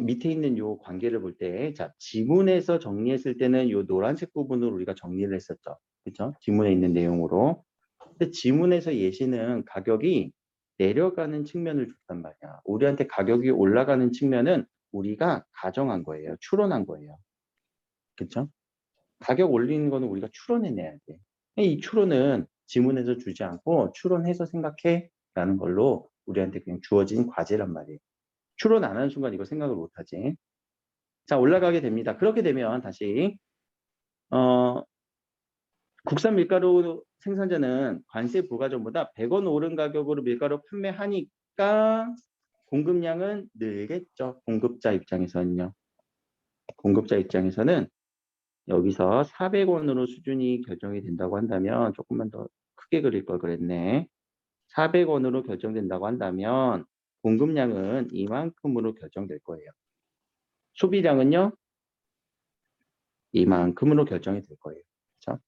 밑에 있는 요 관계를 볼 때, 자, 지문에서 정리했을 때는 요 노란색 부분으로 우리가 정리를 했었죠. 그렇죠? 지문에 있는 내용으로. 근데 지문에서 예시는 가격이 내려가는 측면을 줬단 말이야. 우리한테 가격이 올라가는 측면은 우리가 가정한 거예요. 추론한 거예요. 그렇죠? 가격 올리는 거는 우리가 추론해내야 돼. 이 추론은 지문에서 주지 않고 추론해서 생각해 라는 걸로 우리한테 그냥 주어진 과제란 말이에요. 추론 안 하는 순간 이거 생각을 못 하지. 자, 올라가게 됩니다. 그렇게 되면 다시 국산 밀가루 생산자는 관세 부과 전보다 100원 오른 가격으로 밀가루 판매하니까 공급량은 늘겠죠. 공급자 입장에서는요. 공급자 입장에서는 여기서 400원으로 수준이 결정이 된다고 한다면 조금만 더 크게 그릴 걸 그랬네. 400원으로 결정된다고 한다면 공급량은 이만큼으로 결정될 거예요. 소비량은요? 이만큼으로 결정이 될 거예요. 그렇죠?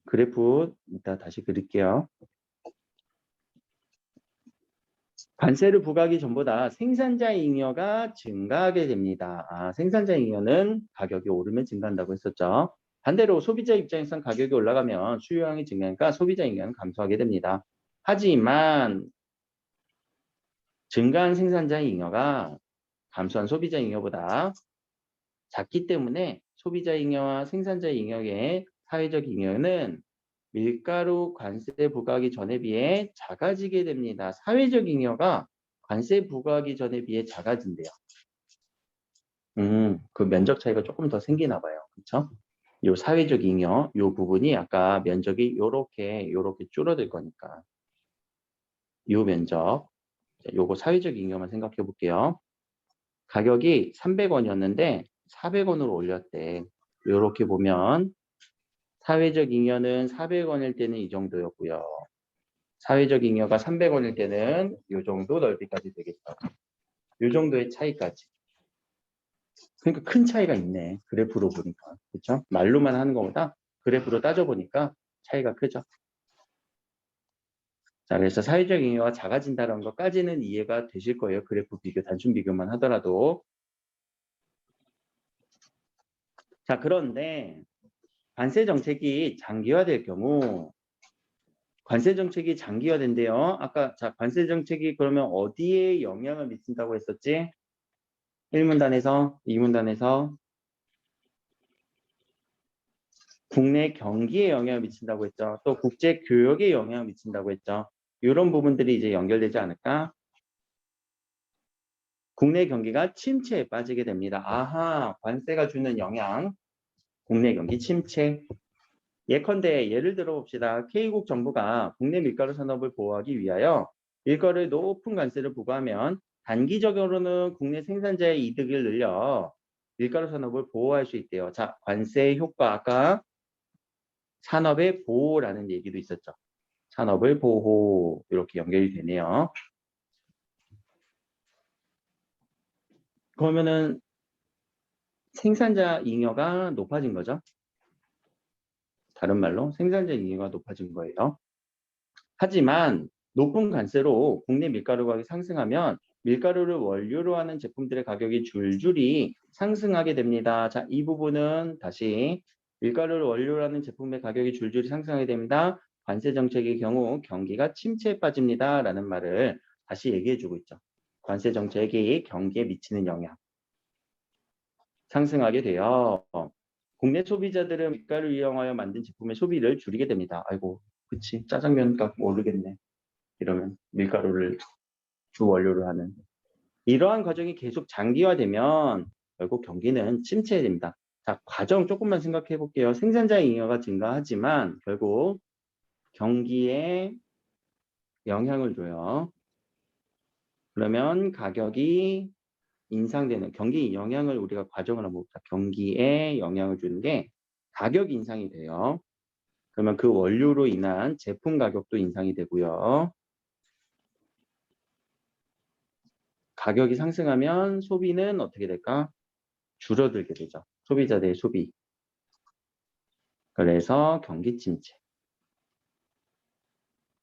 그래프 이따 다시 그릴게요. 관세를 부과하기 전보다 생산자 잉여가 증가하게 됩니다. 생산자 잉여는 가격이 오르면 증가한다고 했었죠. 반대로 소비자 입장에선 가격이 올라가면 수요량이 증가하니까 소비자 잉여는 감소하게 됩니다. 하지만 증가한 생산자 잉여가 감소한 소비자 잉여보다 작기 때문에 소비자 잉여와 생산자 잉여의 사회적 잉여는 밀가루 관세 부과하기 전에 비해 작아지게 됩니다. 사회적 잉여가 관세 부과하기 전에 비해 작아진대요. 그 면적 차이가 조금 더 생기나 봐요. 그렇죠? 요 사회적 잉여, 요 부분이 아까 면적이 요렇게 줄어들 거니까. 요 면적, 요거 사회적 잉여만 생각해 볼게요. 가격이 300원이었는데 400원으로 올렸대. 요렇게 보면 사회적 잉여는 400원일 때는 이 정도였고요. 사회적 잉여가 300원일 때는 이 정도 넓이까지 되겠죠. 이 정도의 차이까지. 그러니까 큰 차이가 있네. 그래프로 보니까. 그렇죠? 말로만 하는 것보다 그래프로 따져보니까 차이가 크죠. 자, 그래서 사회적 잉여가 작아진다는 것까지는 이해가 되실 거예요. 그래프 비교, 단순 비교만 하더라도. 자, 그런데 관세 정책이 장기화될 경우 관세 정책이 장기화된대요. 아까 자 관세 정책이 그러면 어디에 영향을 미친다고 했었지? 1문단에서 2문단에서 국내 경기에 영향을 미친다고 했죠. 또 국제 교역에 영향을 미친다고 했죠. 이런 부분들이 이제 연결되지 않을까? 국내 경기가 침체에 빠지게 됩니다. 아하, 관세가 주는 영향, 국내 경기 침체. 예컨대 예를 들어 봅시다. K국 정부가 국내 밀가루 산업을 보호하기 위하여 밀가루에 높은 관세를 부과하면 단기적으로는 국내 생산자의 이득을 늘려 밀가루 산업을 보호할 수 있대요. 자, 관세 효과 아까 산업의 보호라는 얘기도 있었죠. 산업을 보호 이렇게 연결이 되네요. 그러면은 생산자 잉여가 높아진 거죠. 다른 말로 생산자 잉여가 높아진 거예요. 하지만 높은 관세로 국내 밀가루 가격이 상승하면 밀가루를 원료로 하는 제품들의 가격이 줄줄이 상승하게 됩니다. 자, 이 부분은 다시 밀가루를 원료로 하는 제품의 가격이 줄줄이 상승하게 됩니다. 관세 정책의 경우 경기가 침체에 빠집니다. 라는 말을 다시 얘기해 주고 있죠. 관세 정책이 경기에 미치는 영향. 상승하게 되어 국내 소비자들은 밀가루를 이용하여 만든 제품의 소비를 줄이게 됩니다. 아이고, 그치. 짜장면 값 오르겠네. 이러면 밀가루를 주 원료로 하는. 이러한 과정이 계속 장기화되면 결국 경기는 침체됩니다. 자, 과정 조금만 생각해 볼게요. 생산자의 잉여가 증가하지만 결국 경기에 영향을 줘요. 그러면 가격이 인상되는 경기 영향을 우리가 과정을 한번 봅시다. 경기에 영향을 주는 게 가격 인상이 돼요. 그러면 그 원료로 인한 제품 가격도 인상이 되고요. 가격이 상승하면 소비는 어떻게 될까? 줄어들게 되죠. 소비자들의 소비. 그래서 경기 침체.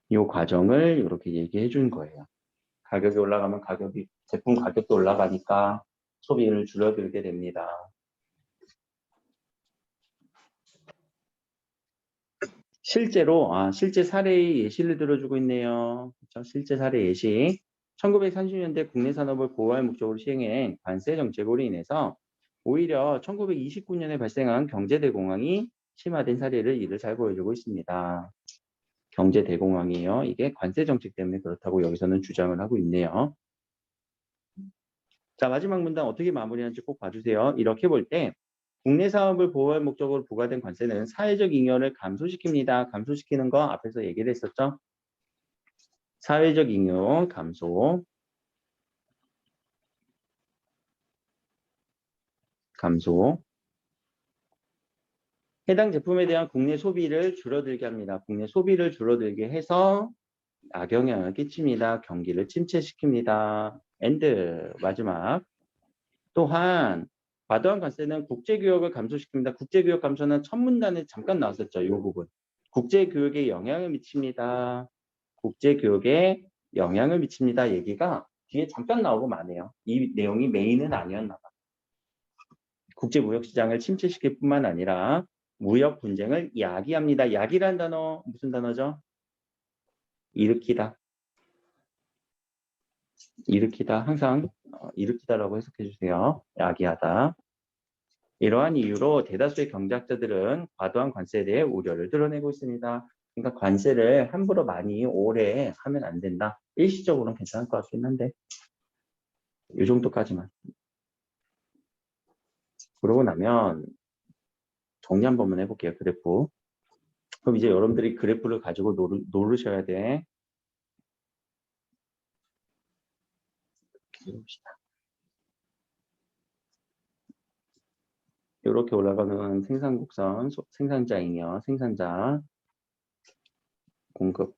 이 과정을 이렇게 얘기해 준 거예요. 가격이 올라가면 제품 가격도 올라가니까 소비를 줄어들게 됩니다. 실제로 실제 사례의 예시를 들어주고 있네요. 그렇죠? 실제 사례 예시. 1930년대 국내 산업을 보호할 목적으로 시행한 관세 정책으로 인해서 오히려 1929년에 발생한 경제 대공황이 심화된 사례를 이를 잘 보여주고 있습니다. 경제 대공황이에요. 이게 관세 정책 때문에 그렇다고 여기서는 주장을 하고 있네요. 자, 마지막 문단 어떻게 마무리하는지 꼭 봐주세요. 이렇게 볼 때 국내 사업을 보호할 목적으로 부과된 관세는 사회적 잉여를 감소시킵니다. 감소시키는 거 앞에서 얘기를 했었죠. 사회적 잉여 감소. 해당 제품에 대한 국내 소비를 줄어들게 합니다. 국내 소비를 줄어들게 해서 악영향을 끼칩니다. 경기를 침체시킵니다. 엔드 마지막. 또한 과도한 관세는 국제교역을 감소시킵니다. 국제교역 감소는 첫 문단에 잠깐 나왔었죠. 이 부분. 국제교역에 영향을 미칩니다. 국제교역에 영향을 미칩니다. 얘기가 뒤에 잠깐 나오고 마네요. 이 내용이 메인은 아니었나 봐. 국제무역시장을 침체시킬 뿐만 아니라 무역 분쟁을 야기합니다. 야기란 단어 무슨 단어죠? 일으키다. 일으키다. 항상 일으키다라고 해석해 주세요. 야기하다. 이러한 이유로 대다수의 경제학자들은 과도한 관세에 대해 우려를 드러내고 있습니다. 그러니까 관세를 함부로 많이 오래 하면 안 된다. 일시적으로는 괜찮을 것 같긴 한데 이 정도까지만. 그러고 나면 정리 한 번만 해볼게요. 그래프. 그럼 이제 여러분들이 그래프를 가지고 노르셔야 돼. 이렇게 올라가는 생산곡선, 생산자잉여, 생산자, 공급.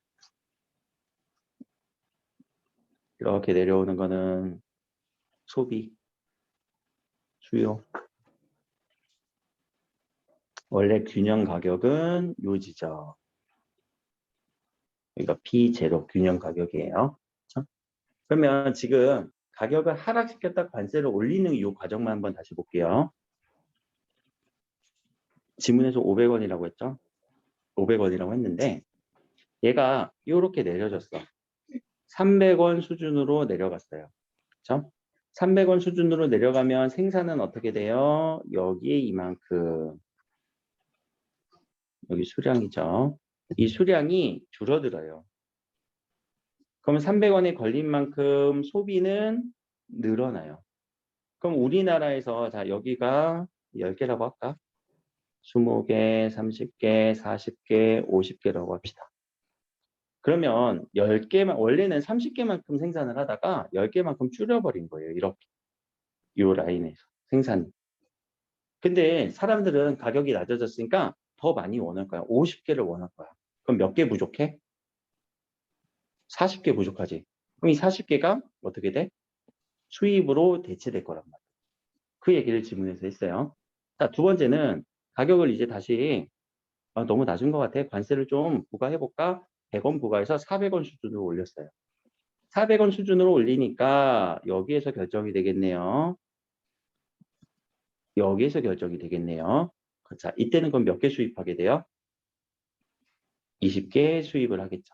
이렇게 내려오는 거는 소비, 수요. 원래 균형 가격은 요지죠. 그러니까 P0 균형 가격이에요. 그렇죠? 그러면 지금 가격을 하락시켰다 관세를 올리는 이 과정만 한번 다시 볼게요. 지문에서 500원이라고 했죠? 500원이라고 했는데 얘가 이렇게 내려졌어. 300원 수준으로 내려갔어요. 그렇죠? 300원 수준으로 내려가면 생산은 어떻게 돼요? 여기에 이만큼. 여기 수량이죠. 이 수량이 줄어들어요. 그러면 300원에 걸린 만큼 소비는 늘어나요. 그럼 우리나라에서 자 여기가 10개라고 할까? 20개, 30개, 40개, 50개라고 합시다. 그러면 10개만 원래는 30개만큼 생산을 하다가 10개만큼 줄여버린 거예요. 이렇게 이 라인에서 생산. 근데 사람들은 가격이 낮아졌으니까 더 많이 원할 거야. 50개를 원할 거야. 그럼 몇 개 부족해? 40개 부족하지. 그럼 이 40개가 어떻게 돼? 수입으로 대체될 거란 말이야. 그 얘기를 지문에서 했어요. 자, 두 번째는 가격을 이제 다시 너무 낮은 것 같아. 관세를 좀 부과해볼까? 100원 부과해서 400원 수준으로 올렸어요. 400원 수준으로 올리니까 여기에서 결정이 되겠네요. 여기에서 결정이 되겠네요. 자, 이때는 그럼 몇 개 수입하게 돼요? 20개 수입을 하겠죠.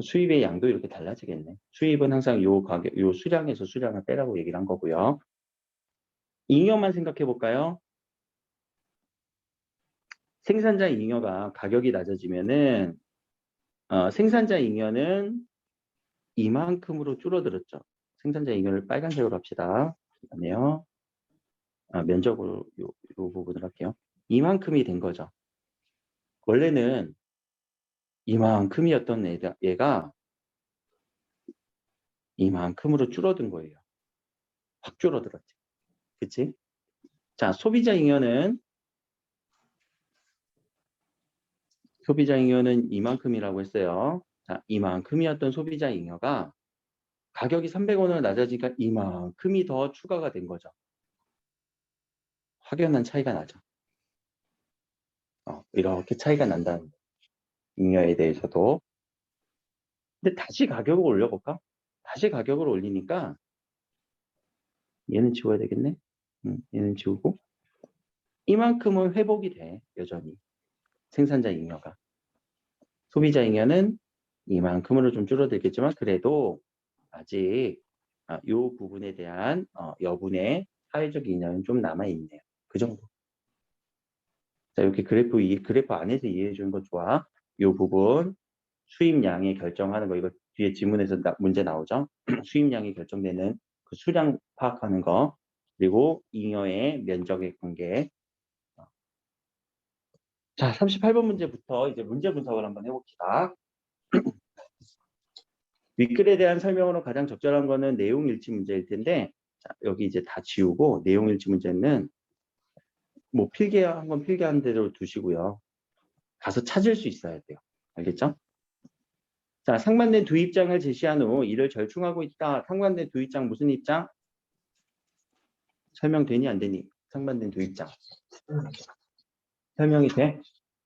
수입의 양도 이렇게 달라지겠네. 수입은 항상 요 가격, 요 수량에서 수량을 빼라고 얘기를 한 거고요. 잉여만 생각해 볼까요? 생산자 잉여가 가격이 낮아지면은 생산자 잉여는 이만큼으로 줄어들었죠. 생산자 잉여를 빨간색으로 합시다. 그다음에요. 면적으로 요 부분을 할게요. 이만큼이 된 거죠. 원래는 이만큼이었던 얘가 이만큼으로 줄어든 거예요. 확 줄어들었지. 그치? 자, 소비자 잉여는 소비자 잉여는 이만큼이라고 했어요. 자, 이만큼이었던 소비자 잉여가 가격이 300원으로 낮아지니까 이만큼이 더 추가가 된 거죠. 확연한 차이가 나죠. 이렇게 차이가 난다는 거예요. 잉여에 대해서도. 근데 다시 가격을 올려볼까? 다시 가격을 올리니까 얘는 지워야 되겠네. 얘는 지우고 이만큼은 회복이 돼. 여전히 생산자 잉여가. 소비자 잉여는 이만큼으로 좀 줄어들겠지만 그래도 아직 이 부분에 대한 여분의 사회적 잉여는 좀 남아있네요. 그 정도. 자, 이렇게 그래프 안에서 이해해 주는 거 좋아. 이 부분 수입량이 결정하는 거, 이거 뒤에 지문에서 문제 나오죠. 수입량이 결정되는 그 수량 파악하는 거, 그리고 잉여의 면적의 관계. 자, 38번 문제부터 이제 문제 분석을 한번 해봅시다. 윗글에 대한 설명으로 가장 적절한 거는 내용 일치 문제일 텐데, 자, 여기 이제 다 지우고 내용 일치 문제는 뭐 한번 필기한 대로 두시고요. 가서 찾을 수 있어야 돼요. 알겠죠? 자, 상반된 두 입장을 제시한 후 이를 절충하고 있다. 상반된 두 입장 무슨 입장? 설명되니 안 되니? 상반된 두 입장. 설명이 돼?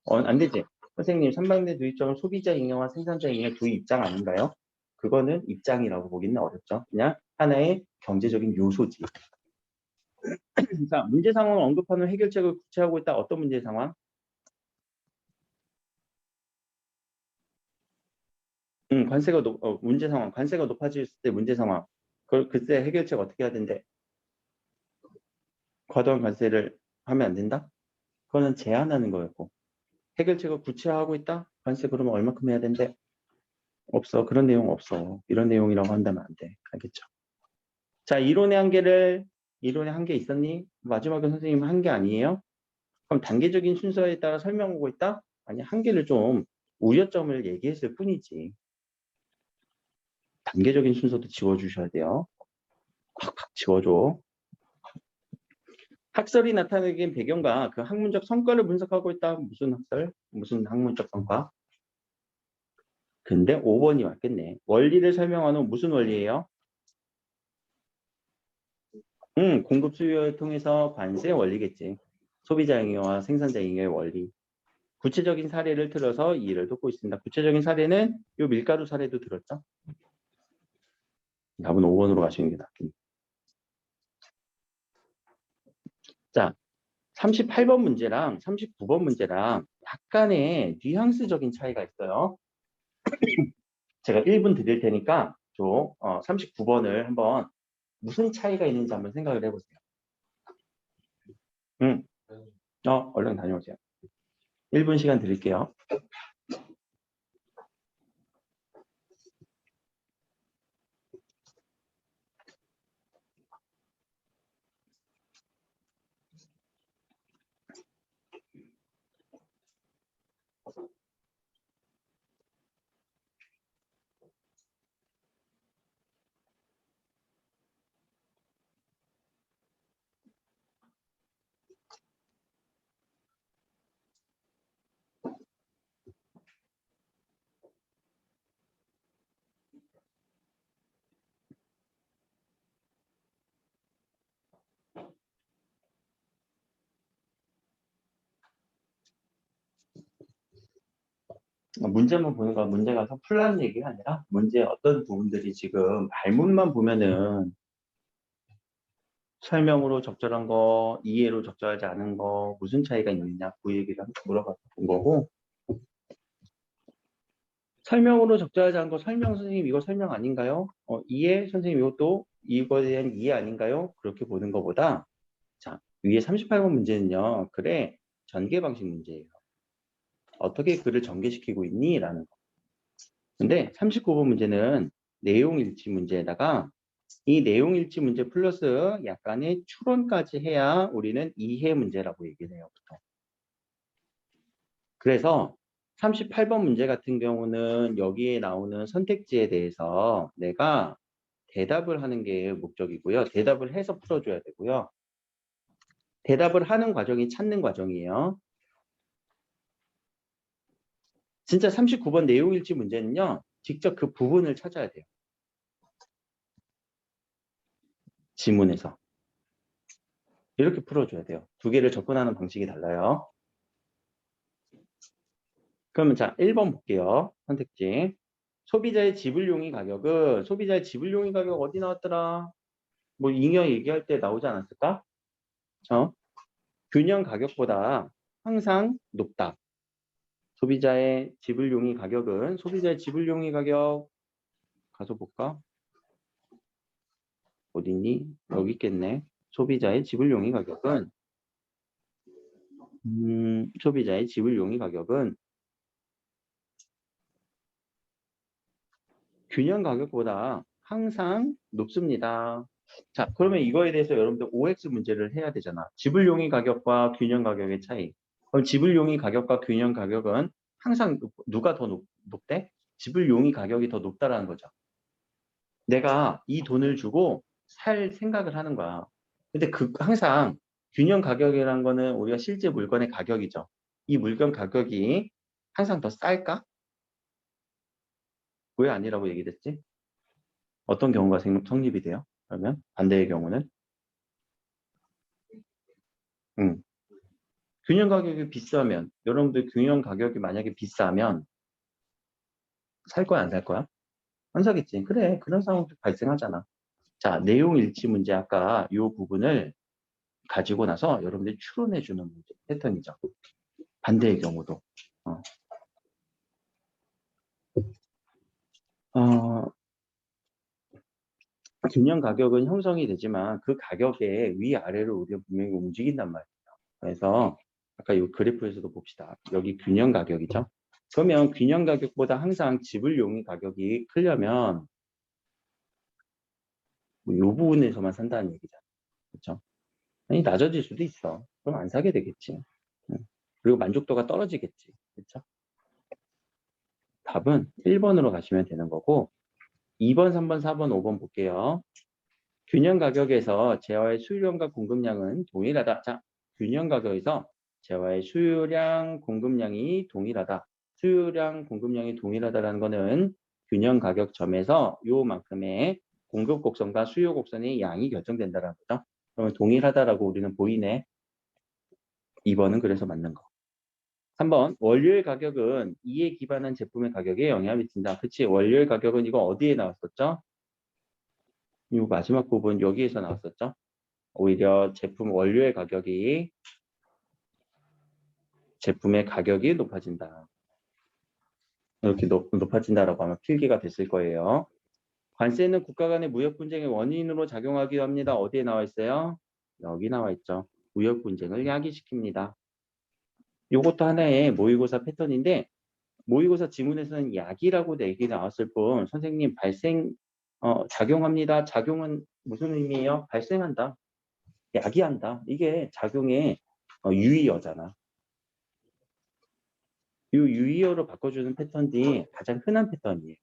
안 되지. 선생님, 상반된 두 입장은 소비자 잉여와 생산자 잉여 두 입장 아닌가요? 그거는 입장이라고 보기는 어렵죠. 그냥 하나의 경제적인 요소지. 자, 문제 상황을 언급하는 해결책을 구체하고 있다. 어떤 문제 상황? 문제 상황. 관세가 높아질 때 문제 상황. 그때 해결책 어떻게 해야 된대? 과도한 관세를 하면 안 된다? 그거는 제한하는 거였고. 해결책을 구체화하고 있다? 관세 그러면 얼마큼 해야 된대? 없어. 그런 내용 없어. 이런 내용이라고 한다면 안 돼. 알겠죠? 자, 이론의 한계 있었니? 마지막에 선생님 한계 아니에요? 그럼 단계적인 순서에 따라 설명하고 있다? 아니, 한계를 좀 우려점을 얘기했을 뿐이지. 단계적인 순서도 지워주셔야 돼요. 팍팍 지워줘. 학설이 나타내긴 배경과 그 학문적 성과를 분석하고 있다. 무슨 학설? 무슨 학문적 성과? 근데 5번이 맞겠네. 원리를 설명하는 무슨 원리예요? 공급 수요를 통해서 관세 원리겠지. 소비자 잉여와 생산자 잉여의 원리. 구체적인 사례를 들어서 이해를 돕고 있습니다. 구체적인 사례는 이 밀가루 사례도 들었죠? 답은 5번으로 가시는 게 낫겠네요. 자, 38번 문제랑 39번 문제랑 약간의 뉘앙스적인 차이가 있어요. 제가 1분 드릴 테니까 39번을 한번 무슨 차이가 있는지 한번 생각을 해보세요. 얼른 다녀오세요. 1분 시간 드릴게요. 문제만 보는 건 문제가 더 풀라는 얘기가 아니라 문제 어떤 부분들이 지금 발문만 보면은 설명으로 적절한 거, 이해로 적절하지 않은 거 무슨 차이가 있느냐 그 얘기를 물어봤던 거고 설명으로 적절하지 않은 거 설명 선생님 이거 설명 아닌가요? 이해 선생님 이것도 이거에 대한 이해 아닌가요? 그렇게 보는 것보다 자 위에 38번 문제는요. 그래 전개 방식 문제예요. 어떻게 글을 전개시키고 있니? 라는 거. 근데 39번 문제는 내용 일치 문제에다가 이 내용 일치 문제 플러스 약간의 추론까지 해야 우리는 이해 문제라고 얘기를 해요. 보통. 그래서 38번 문제 같은 경우는 여기에 나오는 선택지에 대해서 내가 대답을 하는 게 목적이고요. 대답을 해서 풀어줘야 되고요. 대답을 하는 과정이 찾는 과정이에요. 진짜 39번 내용일치 문제는요. 직접 그 부분을 찾아야 돼요. 지문에서. 이렇게 풀어줘야 돼요. 두 개를 접근하는 방식이 달라요. 그러면 자, 1번 볼게요. 선택지. 소비자의 지불용의 가격은, 소비자의 지불용의 가격 어디 나왔더라? 뭐 잉여 얘기할 때 나오지 않았을까? 균형 가격보다 항상 높다. 소비자의 지불용의 가격은, 소비자의 지불용의 가격 가서 볼까? 어딨니? 여기 있겠네. 소비자의 지불용의 가격은 소비자의 지불용의 가격은 균형 가격보다 항상 높습니다. 자, 그러면 이거에 대해서 여러분들 OX 문제를 해야 되잖아. 지불용의 가격과 균형 가격의 차이. 그럼 지불용의 가격과 균형 가격은 항상 누가 더 높대? 지불용의 가격이 더 높다라는 거죠. 내가 이 돈을 주고 살 생각을 하는 거야. 근데 항상 균형 가격이라는 거는 우리가 실제 물건의 가격이죠. 이 물건 가격이 항상 더 쌀까? 왜 아니라고 얘기됐지? 어떤 경우가 성립이 돼요? 그러면 반대의 경우는 균형 가격이 비싸면 여러분들 균형 가격이 만약에 비싸면 살 거야 안 살 거야? 안 사겠지. 그래 그런 상황도 발생하잖아. 자 내용 일치 문제 아까 이 부분을 가지고 나서 여러분들이 추론해 주는 문제 패턴이죠. 반대의 경우도 균형 가격은 형성이 되지만 그 가격의 위아래로 우리가 분명히 움직인단 말이에요. 그래서 아까 이 그래프에서도 봅시다. 여기 균형 가격이죠. 그러면 균형 가격보다 항상 지불용의 가격이 크려면 뭐이 부분에서만 산다는 얘기잖아. 그렇죠? 아니 낮아질 수도 있어. 그럼 안 사게 되겠지. 그리고 만족도가 떨어지겠지. 그렇죠? 답은 1번으로 가시면 되는 거고 2번, 3번, 4번, 5번 볼게요. 균형 가격에서 재화의 수요량과 공급량은 동일하다. 자, 균형 가격에서 재화의 수요량, 공급량이 동일하다. 수요량, 공급량이 동일하다라는 거는 균형 가격점에서 요만큼의 공급 곡선과 수요 곡선의 양이 결정된다라는 거죠. 그러면 동일하다라고 우리는 보이네. 2번은 그래서 맞는 거. 3번, 원료의 가격은 이에 기반한 제품의 가격에 영향을 미친다. 그치? 원료의 가격은 이거 어디에 나왔었죠? 이 마지막 부분 여기에서 나왔었죠? 오히려 제품 원료의 가격이 제품의 가격이 높아진다. 이렇게 높아진다라고 하면 필기가 됐을 거예요. 관세는 국가 간의 무역 분쟁의 원인으로 작용하기도 합니다. 어디에 나와 있어요? 여기 나와 있죠. 무역 분쟁을 야기시킵니다. 이것도 하나의 모의고사 패턴인데 모의고사 지문에서는 약이라고 얘기 나왔을 뿐 선생님 작용합니다. 작용은 무슨 의미예요? 발생한다. 야기한다. 이게 작용의 유의어잖아. 이 유의어로 바꿔주는 패턴이 가장 흔한 패턴이에요.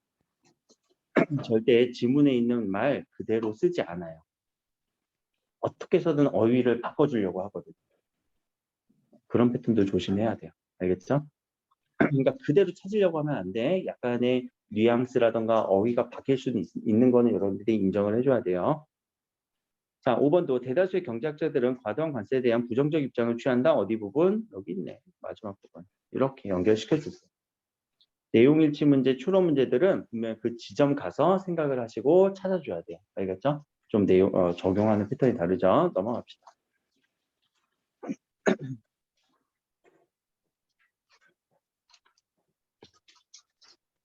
절대 지문에 있는 말 그대로 쓰지 않아요. 어떻게 해서든 어휘를 바꿔주려고 하거든요. 그런 패턴도 조심해야 돼요. 알겠죠? 그러니까 그대로 찾으려고 하면 안 돼. 약간의 뉘앙스라던가 어휘가 바뀔 수는 있는 거는 여러분들이 인정을 해줘야 돼요. 자, 5번도 대다수의 경제학자들은 과도한 관세에 대한 부정적 입장을 취한다. 어디 부분? 여기 있네. 마지막 부분. 이렇게 연결시켜 주세요. 내용일치 문제, 추론 문제들은 분명 그 지점 가서 생각을 하시고 찾아줘야 돼요. 알겠죠? 좀 적용하는 패턴이 다르죠? 넘어갑시다.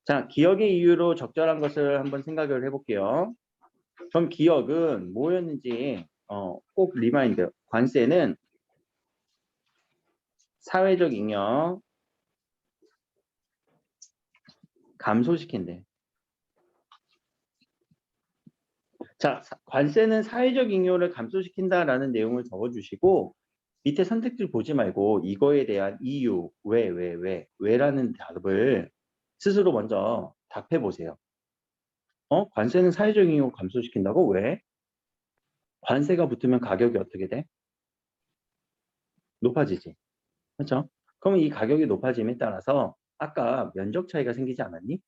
자, 기억의 이유로 적절한 것을 한번 생각을 해볼게요. 그럼 기억은 뭐였는지 꼭 리마인드. 관세는 사회적 잉여 감소시킨대. 자, 관세는 사회적 잉여를 감소시킨다라는 내용을 적어주시고 밑에 선택지를 보지 말고 이거에 대한 이유, 왜라는 답을 스스로 먼저 답해 보세요. 관세는 사회적 잉여를 감소시킨다고? 왜? 관세가 붙으면 가격이 어떻게 돼? 높아지지. 그렇죠? 그럼 이 가격이 높아짐에 따라서 아까 면적 차이가 생기지 않았니?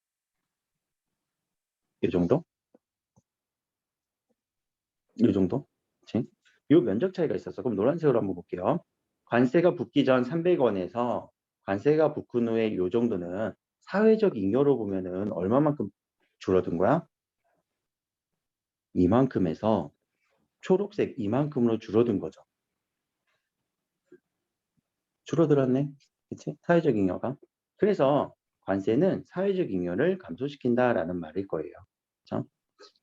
이 정도? 이 정도? 그치? 요 면적 차이가 있었어. 그럼 노란색으로 한번 볼게요. 관세가 붙기 전 300원에서 관세가 붙은 후에 요 정도는 사회적 잉여로 보면은 얼마만큼 줄어든 거야? 이만큼에서 초록색 이만큼으로 줄어든 거죠. 줄어들었네. 그치? 사회적 잉여가. 그래서 관세는 사회적 잉여를 감소시킨다라는 말일 거예요. 그쵸?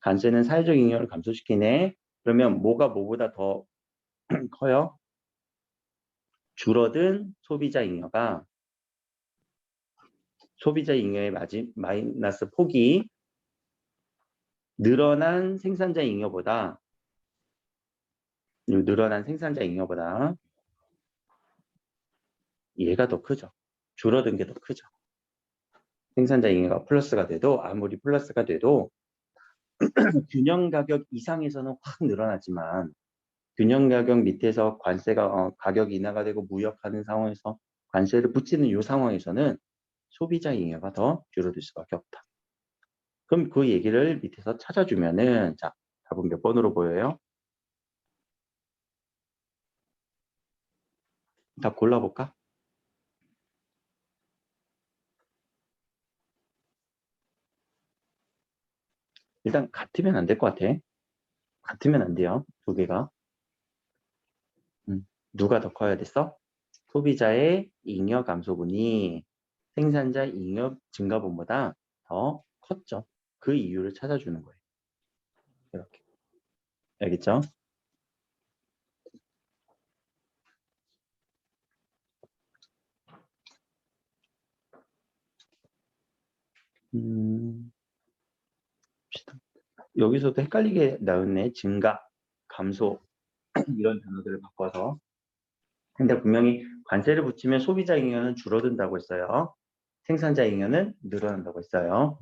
관세는 사회적 잉여를 감소시키네. 그러면 뭐가 뭐보다 더 커요? 줄어든 소비자 잉여가 소비자 잉여의 마이너스 폭이 늘어난 생산자 잉여보다 얘가 더 크죠. 줄어든 게 더 크죠. 생산자 잉여가 플러스가 돼도 아무리 플러스가 돼도 균형 가격 이상에서는 확 늘어나지만 균형 가격 밑에서 관세가 가격 인하가 되고 무역하는 상황에서 관세를 붙이는 이 상황에서는 소비자 잉여가 더 줄어들 수밖에 없다. 그럼 그 얘기를 밑에서 찾아주면은 자, 답은 몇 번으로 보여요? 답 골라볼까? 일단 같으면 안 될 것 같아. 같으면 안 돼요. 두 개가. 누가 더 커야 됐어? 소비자의 잉여 감소분이 생산자 잉여 증가분보다 더 컸죠. 그 이유를 찾아주는 거예요. 이렇게. 알겠죠? 음, 여기서도 헷갈리게 나왔네. 증가, 감소 이런 단어들을 바꿔서. 근데 분명히 관세를 붙이면 소비자 잉여는 줄어든다고 했어요. 생산자 잉여는 늘어난다고 했어요.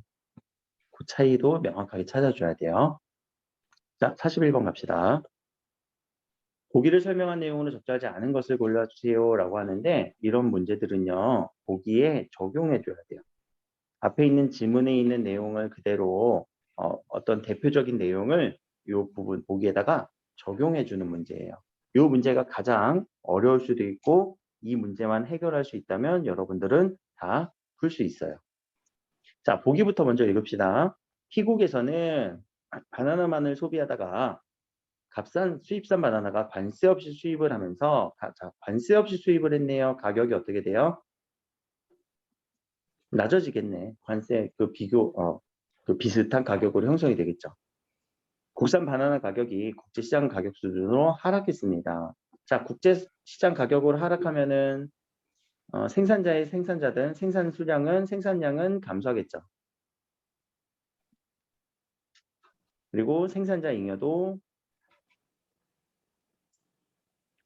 그 차이도 명확하게 찾아줘야 돼요. 자, 41번 갑시다. 보기를 설명한 내용으로 적절하지 않은 것을 골라주세요 라고 하는데 이런 문제들은요. 보기에 적용해 줘야 돼요. 앞에 있는 지문에 있는 내용을 그대로 어떤 대표적인 내용을 이 부분 보기에다가 적용해 주는 문제예요. 이 문제가 가장 어려울 수도 있고 이 문제만 해결할 수 있다면 여러분들은 다 풀 수 있어요. 자, 보기부터 먼저 읽읍시다. 희곡에서는 바나나만을 소비하다가 값싼 수입산 바나나가 관세 없이 수입을 하면서 자, 관세 없이 수입을 했네요. 가격이 어떻게 돼요? 낮아지겠네. 관세 그 비슷한 가격으로 형성이 되겠죠. 국산 바나나 가격이 국제시장 가격 수준으로 하락했습니다. 자, 국제시장 가격으로 하락하면은 생산자의 생산자든 생산 수량은 생산량은 감소하겠죠. 그리고 생산자 잉여도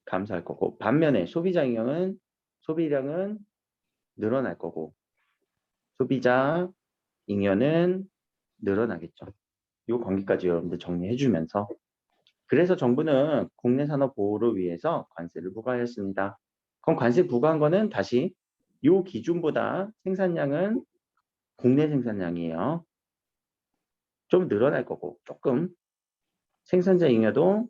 감소할 거고 반면에 소비자 잉여는 소비량은 늘어날 거고 소비자 잉여는 늘어나겠죠. 이 관계까지 여러분들 정리해 주면서 그래서 정부는 국내 산업 보호를 위해서 관세를 부과하였습니다. 그럼 관세 부과한 거는 다시 이 기준보다 생산량은 국내 생산량이에요. 좀 늘어날 거고 조금 생산자 잉여도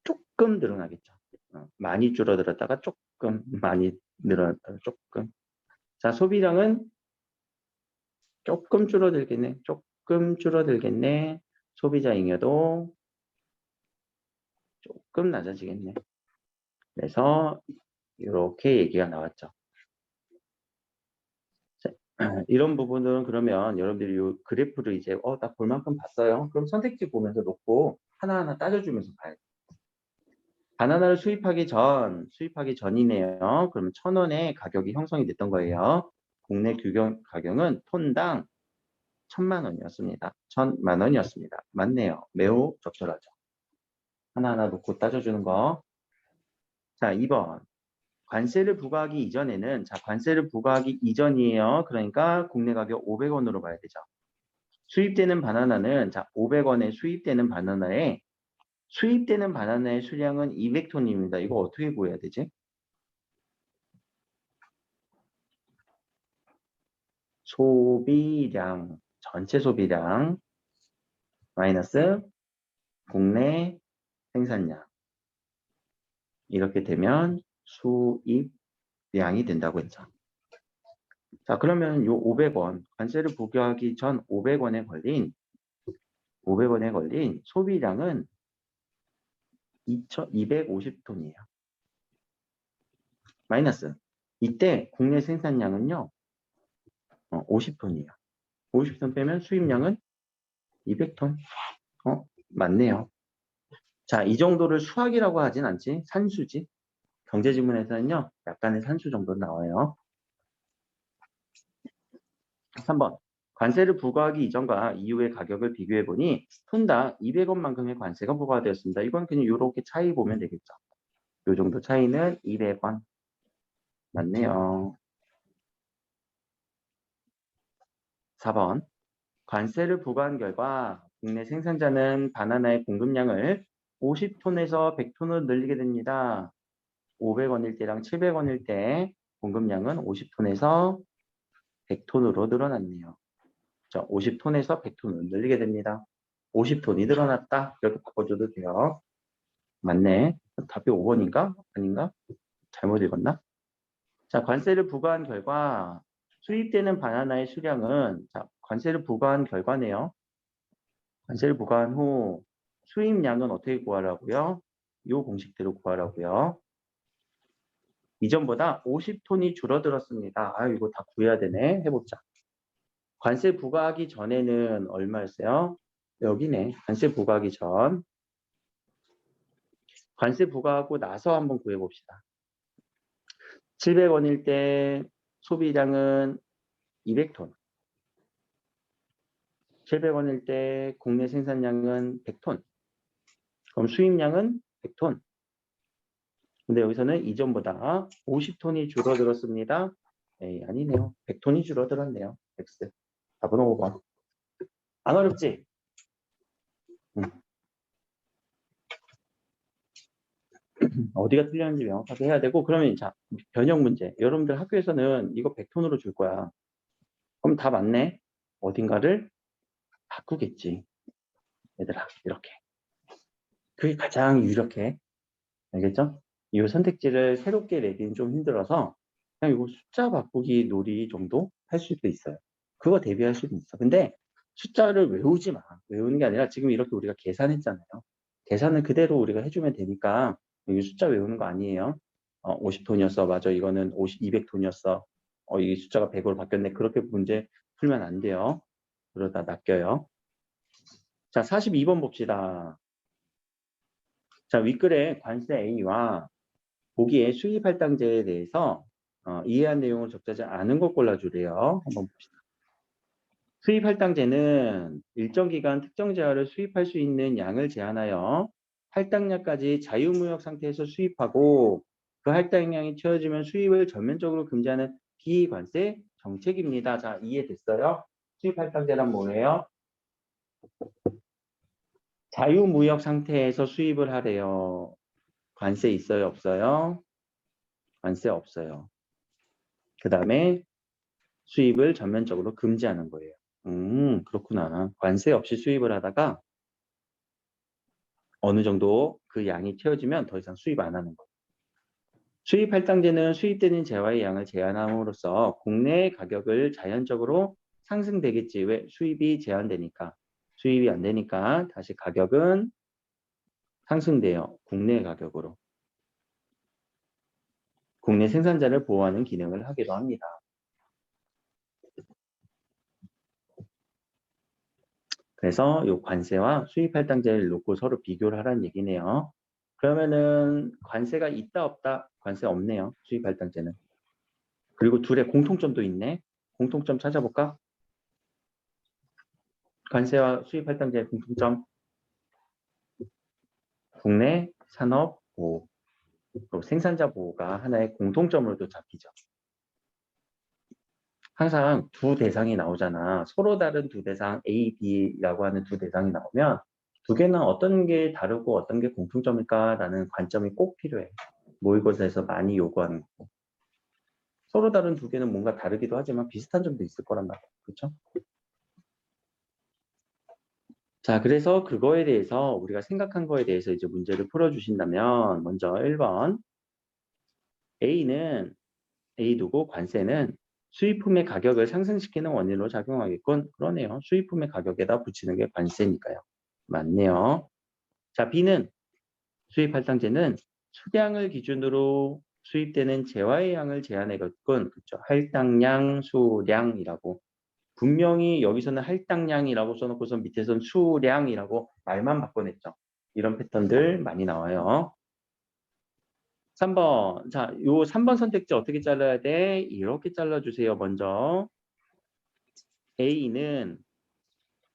조금 늘어나겠죠. 많이 줄어들었다가 조금 많이 늘어났다가 조금. 자, 소비량은 조금 줄어들겠네. 조금 줄어들겠네. 소비자 잉여도 조금 낮아지겠네. 그래서 이렇게 얘기가 나왔죠. 자, 이런 부분은 그러면 여러분들이 이 그래프를 이제 나 볼 만큼 봤어요. 그럼 선택지 보면서 놓고 하나하나 따져주면서 봐요. 바나나를 수입하기 전이네요. 그러면 1,000원에 가격이 형성이 됐던 거예요. 국내 규격 가격은 톤당 1,000만 원이었습니다. 1,000만 원이었습니다. 맞네요. 매우 적절하죠. 하나하나 놓고 따져주는 거. 자, 2번. 관세를 부과하기 이전에는, 자, 관세를 부과하기 이전이에요. 그러니까 국내 가격 500원으로 봐야 되죠. 수입되는 바나나는, 자, 500원에 수입되는 바나나의 수량은 200톤입니다. 이거 어떻게 구해야 되지? 소비량, 전체 소비량 마이너스 국내 생산량. 이렇게 되면 수입량이 된다고 했죠. 자, 그러면 요 500원, 관세를 부과하기 전 500원에 걸린 소비량은 250톤이에요. 마이너스. 이때 국내 생산량은요, 50톤이에요. 50톤 빼면 수입량은 200톤. 맞네요. 자, 이 정도를 수학이라고 하진 않지. 산수지. 경제지문에서는요, 약간의 산수 정도 나와요. 3번. 관세를 부과하기 이전과 이후의 가격을 비교해보니 톤당 200원만큼의 관세가 부과되었습니다. 이건 그냥 이렇게 차이 보면 되겠죠. 이 정도 차이는 200원. 맞네요. 4번. 관세를 부과한 결과 국내 생산자는 바나나의 공급량을 50톤에서 100톤으로 늘리게 됩니다. 500원일 때랑 700원일 때 공급량은 50톤에서 100톤으로 늘어났네요. 자, 50톤에서 100톤으로 늘리게 됩니다. 50톤이 늘어났다. 이렇게 바꿔줘도 돼요. 맞네. 답이 5번인가? 아닌가? 잘못 읽었나? 자, 관세를 부과한 결과 수입되는 바나나의 수량은, 자, 관세를 부과한 결과네요. 관세를 부과한 후 수입량은 어떻게 구하라고요? 이 공식대로 구하라고요. 이전보다 50톤이 줄어들었습니다. 아, 이거 다 구해야 되네. 해보자. 관세 부과하기 전에는 얼마였어요? 여기네. 관세 부과하기 전. 관세 부과하고 나서 한번 구해봅시다. 700원일 때 소비량은 200톤. 700원일 때 국내 생산량은 100톤. 그럼 수입량은 100톤. 근데 여기서는 이전보다 50톤이 줄어들었습니다. 에이, 아니네요. 100톤이 줄어들었네요. X. 답은 5번. 안 어렵지? 어디가 틀렸는지 명확하게 해야 되고, 그러면 자, 변형 문제. 여러분들 학교에서는 이거 100톤으로 줄 거야. 그럼 다 맞네. 어딘가를 바꾸겠지. 얘들아, 이렇게. 그게 가장 유력해. 알겠죠? 이 선택지를 새롭게 내기는 좀 힘들어서 그냥 이거 숫자 바꾸기 놀이 정도 할 수도 있어요. 그거 대비할 수도 있어. 근데 숫자를 외우지 마. 외우는 게 아니라 지금 이렇게 우리가 계산했잖아요. 계산을 그대로 우리가 해주면 되니까 이 숫자 외우는 거 아니에요. 50톤이었어. 맞아. 이거는 200톤이었어. 이 숫자가 100으로 바뀌었네. 그렇게 문제 풀면 안 돼요. 그러다 낚여요. 자, 42번 봅시다. 자, 윗글에 관세 A와 보기에 수입 할당제에 대해서 이해한 내용을 적절하지 않은 것 골라주래요. 한번 봅시다. 수입 할당제는 일정 기간 특정 재화를 수입할 수 있는 양을 제한하여 할당량까지 자유무역 상태에서 수입하고 그 할당량이 채워지면 수입을 전면적으로 금지하는 비관세 정책입니다. 자, 이해됐어요? 수입 할당제란 뭐예요? 자유무역 상태에서 수입을 하래요. 관세 있어요? 없어요? 관세 없어요. 그 다음에 수입을 전면적으로 금지하는 거예요. 그렇구나. 관세 없이 수입을 하다가 어느 정도 그 양이 채워지면 더 이상 수입 안 하는 거예요. 수입 할당제는 수입되는 재화의 양을 제한함으로써 국내 가격을 자연적으로 상승되겠지. 왜? 수입이 제한되니까. 수입이 안 되니까 다시 가격은 상승돼요. 국내 가격으로. 국내 생산자를 보호하는 기능을 하기도 합니다. 그래서 이 관세와 수입 할당제를 놓고 서로 비교를 하라는 얘기네요. 그러면은 관세가 있다 없다? 관세 없네요. 수입 할당제는. 그리고 둘의 공통점도 있네. 공통점 찾아볼까? 관세와 수입 할당제의 공통점. 국내 산업 보호, 그리고 생산자 보호가 하나의 공통점으로도 잡히죠. 항상 두 대상이 나오잖아. 서로 다른 두 대상 A, B라고 하는 두 대상이 나오면 두 개는 어떤 게 다르고 어떤 게 공통점일까라는 관점이 꼭 필요해. 모의고사에서 많이 요구하는 거고. 서로 다른 두 개는 뭔가 다르기도 하지만 비슷한 점도 있을 거란 말이에요. 그렇죠? 자, 그래서 그거에 대해서 우리가 생각한 거에 대해서 이제 문제를 풀어주신다면 먼저 1번 A 두고 관세는 수입품의 가격을 상승시키는 원인으로 작용하겠군. 그러네요. 수입품의 가격에다 붙이는 게 관세니까요. 맞네요. 자, B는 수입 할당제는 수량을 기준으로 수입되는 재화의 양을 제한하겠군. 그렇죠. 할당량, 수량이라고. 분명히 여기서는 할당량이라고 써놓고서 밑에서는 수량이라고 말만 바꿔냈죠. 이런 패턴들 많이 나와요. 3번. 자, 요 3번 선택지 어떻게 잘라야 돼? 이렇게 잘라주세요. 먼저 A는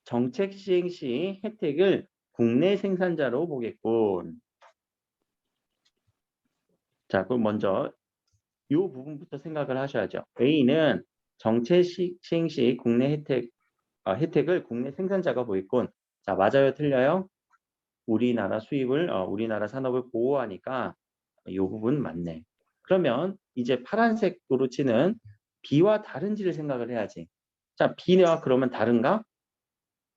정책 시행 시 혜택을 국내 생산자로 보겠군. 자, 그럼 먼저 이 부분부터 생각을 하셔야죠. A는 정책 시행 시 국내 혜택을 국내 생산자가 보겠군. 자, 맞아요, 틀려요? 우리나라 수입을, 우리나라 산업을 보호하니까 이 부분 맞네. 그러면 이제 파란색으로 치는 B와 다른지를 생각을 해야지. 자, B와 그러면 다른가?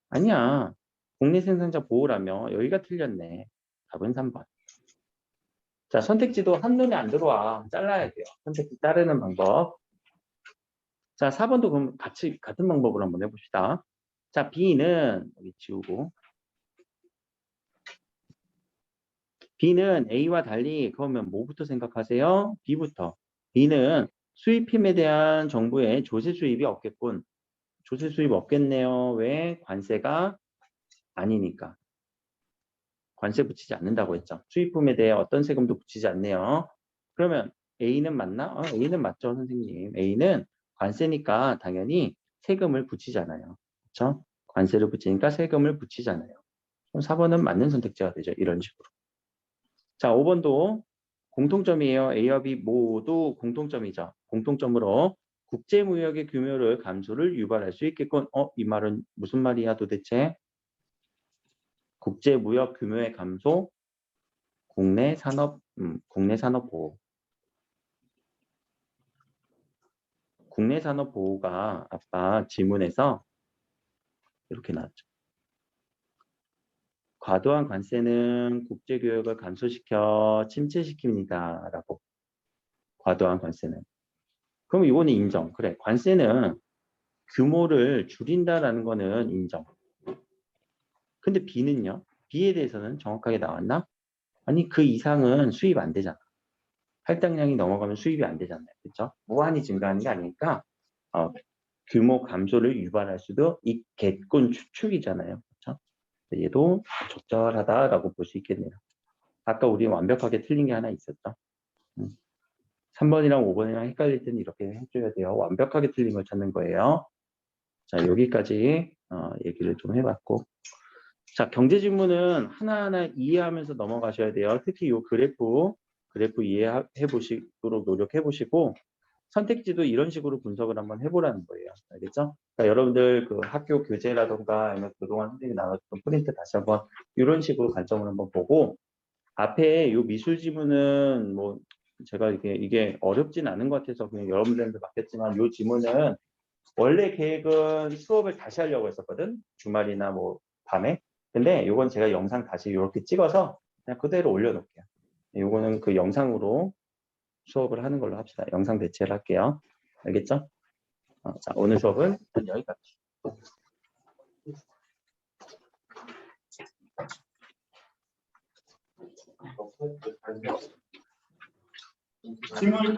아니야. 국내 생산자 보호라며 여기가 틀렸네. 답은 3번. 자, 선택지도 한눈에 안 들어와. 잘라야 돼요. 선택지 자르는 방법. 자, 4번도 그럼 같은 방법으로 한번 해봅시다. 자, B는 여기 지우고. B는 A와 달리 그러면 뭐부터 생각하세요? B부터. B는 수입품에 대한 정부의 조세 수입이 없겠군. 조세 수입 없겠네요. 왜? 관세가 아니니까. 관세 붙이지 않는다고 했죠. 수입품에 대해 어떤 세금도 붙이지 않네요. 그러면 A는 맞나? A는 맞죠, 선생님. A는 관세니까 당연히 세금을 붙이잖아요. 그렇죠? 관세를 붙이니까 세금을 붙이잖아요. 그럼 4번은 맞는 선택지가 되죠. 이런 식으로. 자, 5번도 공통점이에요. A와 B 모두 공통점이죠. 공통점으로 국제무역의 규모를 감소를 유발할 수 있겠군. 이 말은 무슨 말이야 도대체? 국제무역 규모의 감소, 국내 산업 보호. 국내 산업 보호가 아까 지문에서 이렇게 나왔죠. 과도한 관세는 국제교역을 감소시켜 침체시킵니다. 라고. 과도한 관세는. 그럼 이거는 인정. 그래. 관세는 규모를 줄인다라는 거는 인정. 근데 B는요? B에 대해서는 정확하게 나왔나? 아니, 그 이상은 수입 안 되잖아. 할당량이 넘어가면 수입이 안 되잖아요. 그렇죠? 무한히 증가하는 게 아니니까 규모 감소를 유발할 수도 있겠군 추측이잖아요. 그렇죠? 얘도 적절하다라고 볼 수 있겠네요. 아까 우리 완벽하게 틀린 게 하나 있었죠. 3번이랑 5번이랑 헷갈릴 때는 이렇게 해줘야 돼요. 완벽하게 틀린 걸 찾는 거예요. 자, 여기까지 얘기를 좀 해봤고. 자, 경제 지문은 하나하나 이해하면서 넘어가셔야 돼요. 특히 이 그래프 이해해 보시도록 노력해 보시고, 선택지도 이런 식으로 분석을 한번 해보라는 거예요. 알겠죠? 그러니까 여러분들 그 학교 교재라던가 아니면 그동안 선생님이 나눴던 프린트 다시 한번 이런 식으로 관점을 한번 보고, 앞에 요 미술 지문은 뭐 제가 이게 어렵진 않은 것 같아서 그냥 여러분들한테 맡겼지만 요 지문은 원래 계획은 수업을 다시 하려고 했었거든. 주말이나 뭐 밤에. 근데 요건 제가 영상 다시 이렇게 찍어서 그냥 그대로 올려놓을게요. 요거는 그 영상으로 수업을 하는 걸로 합시다. 영상 대체를 할게요. 알겠죠? 자, 오늘 수업은 여기까지. 질문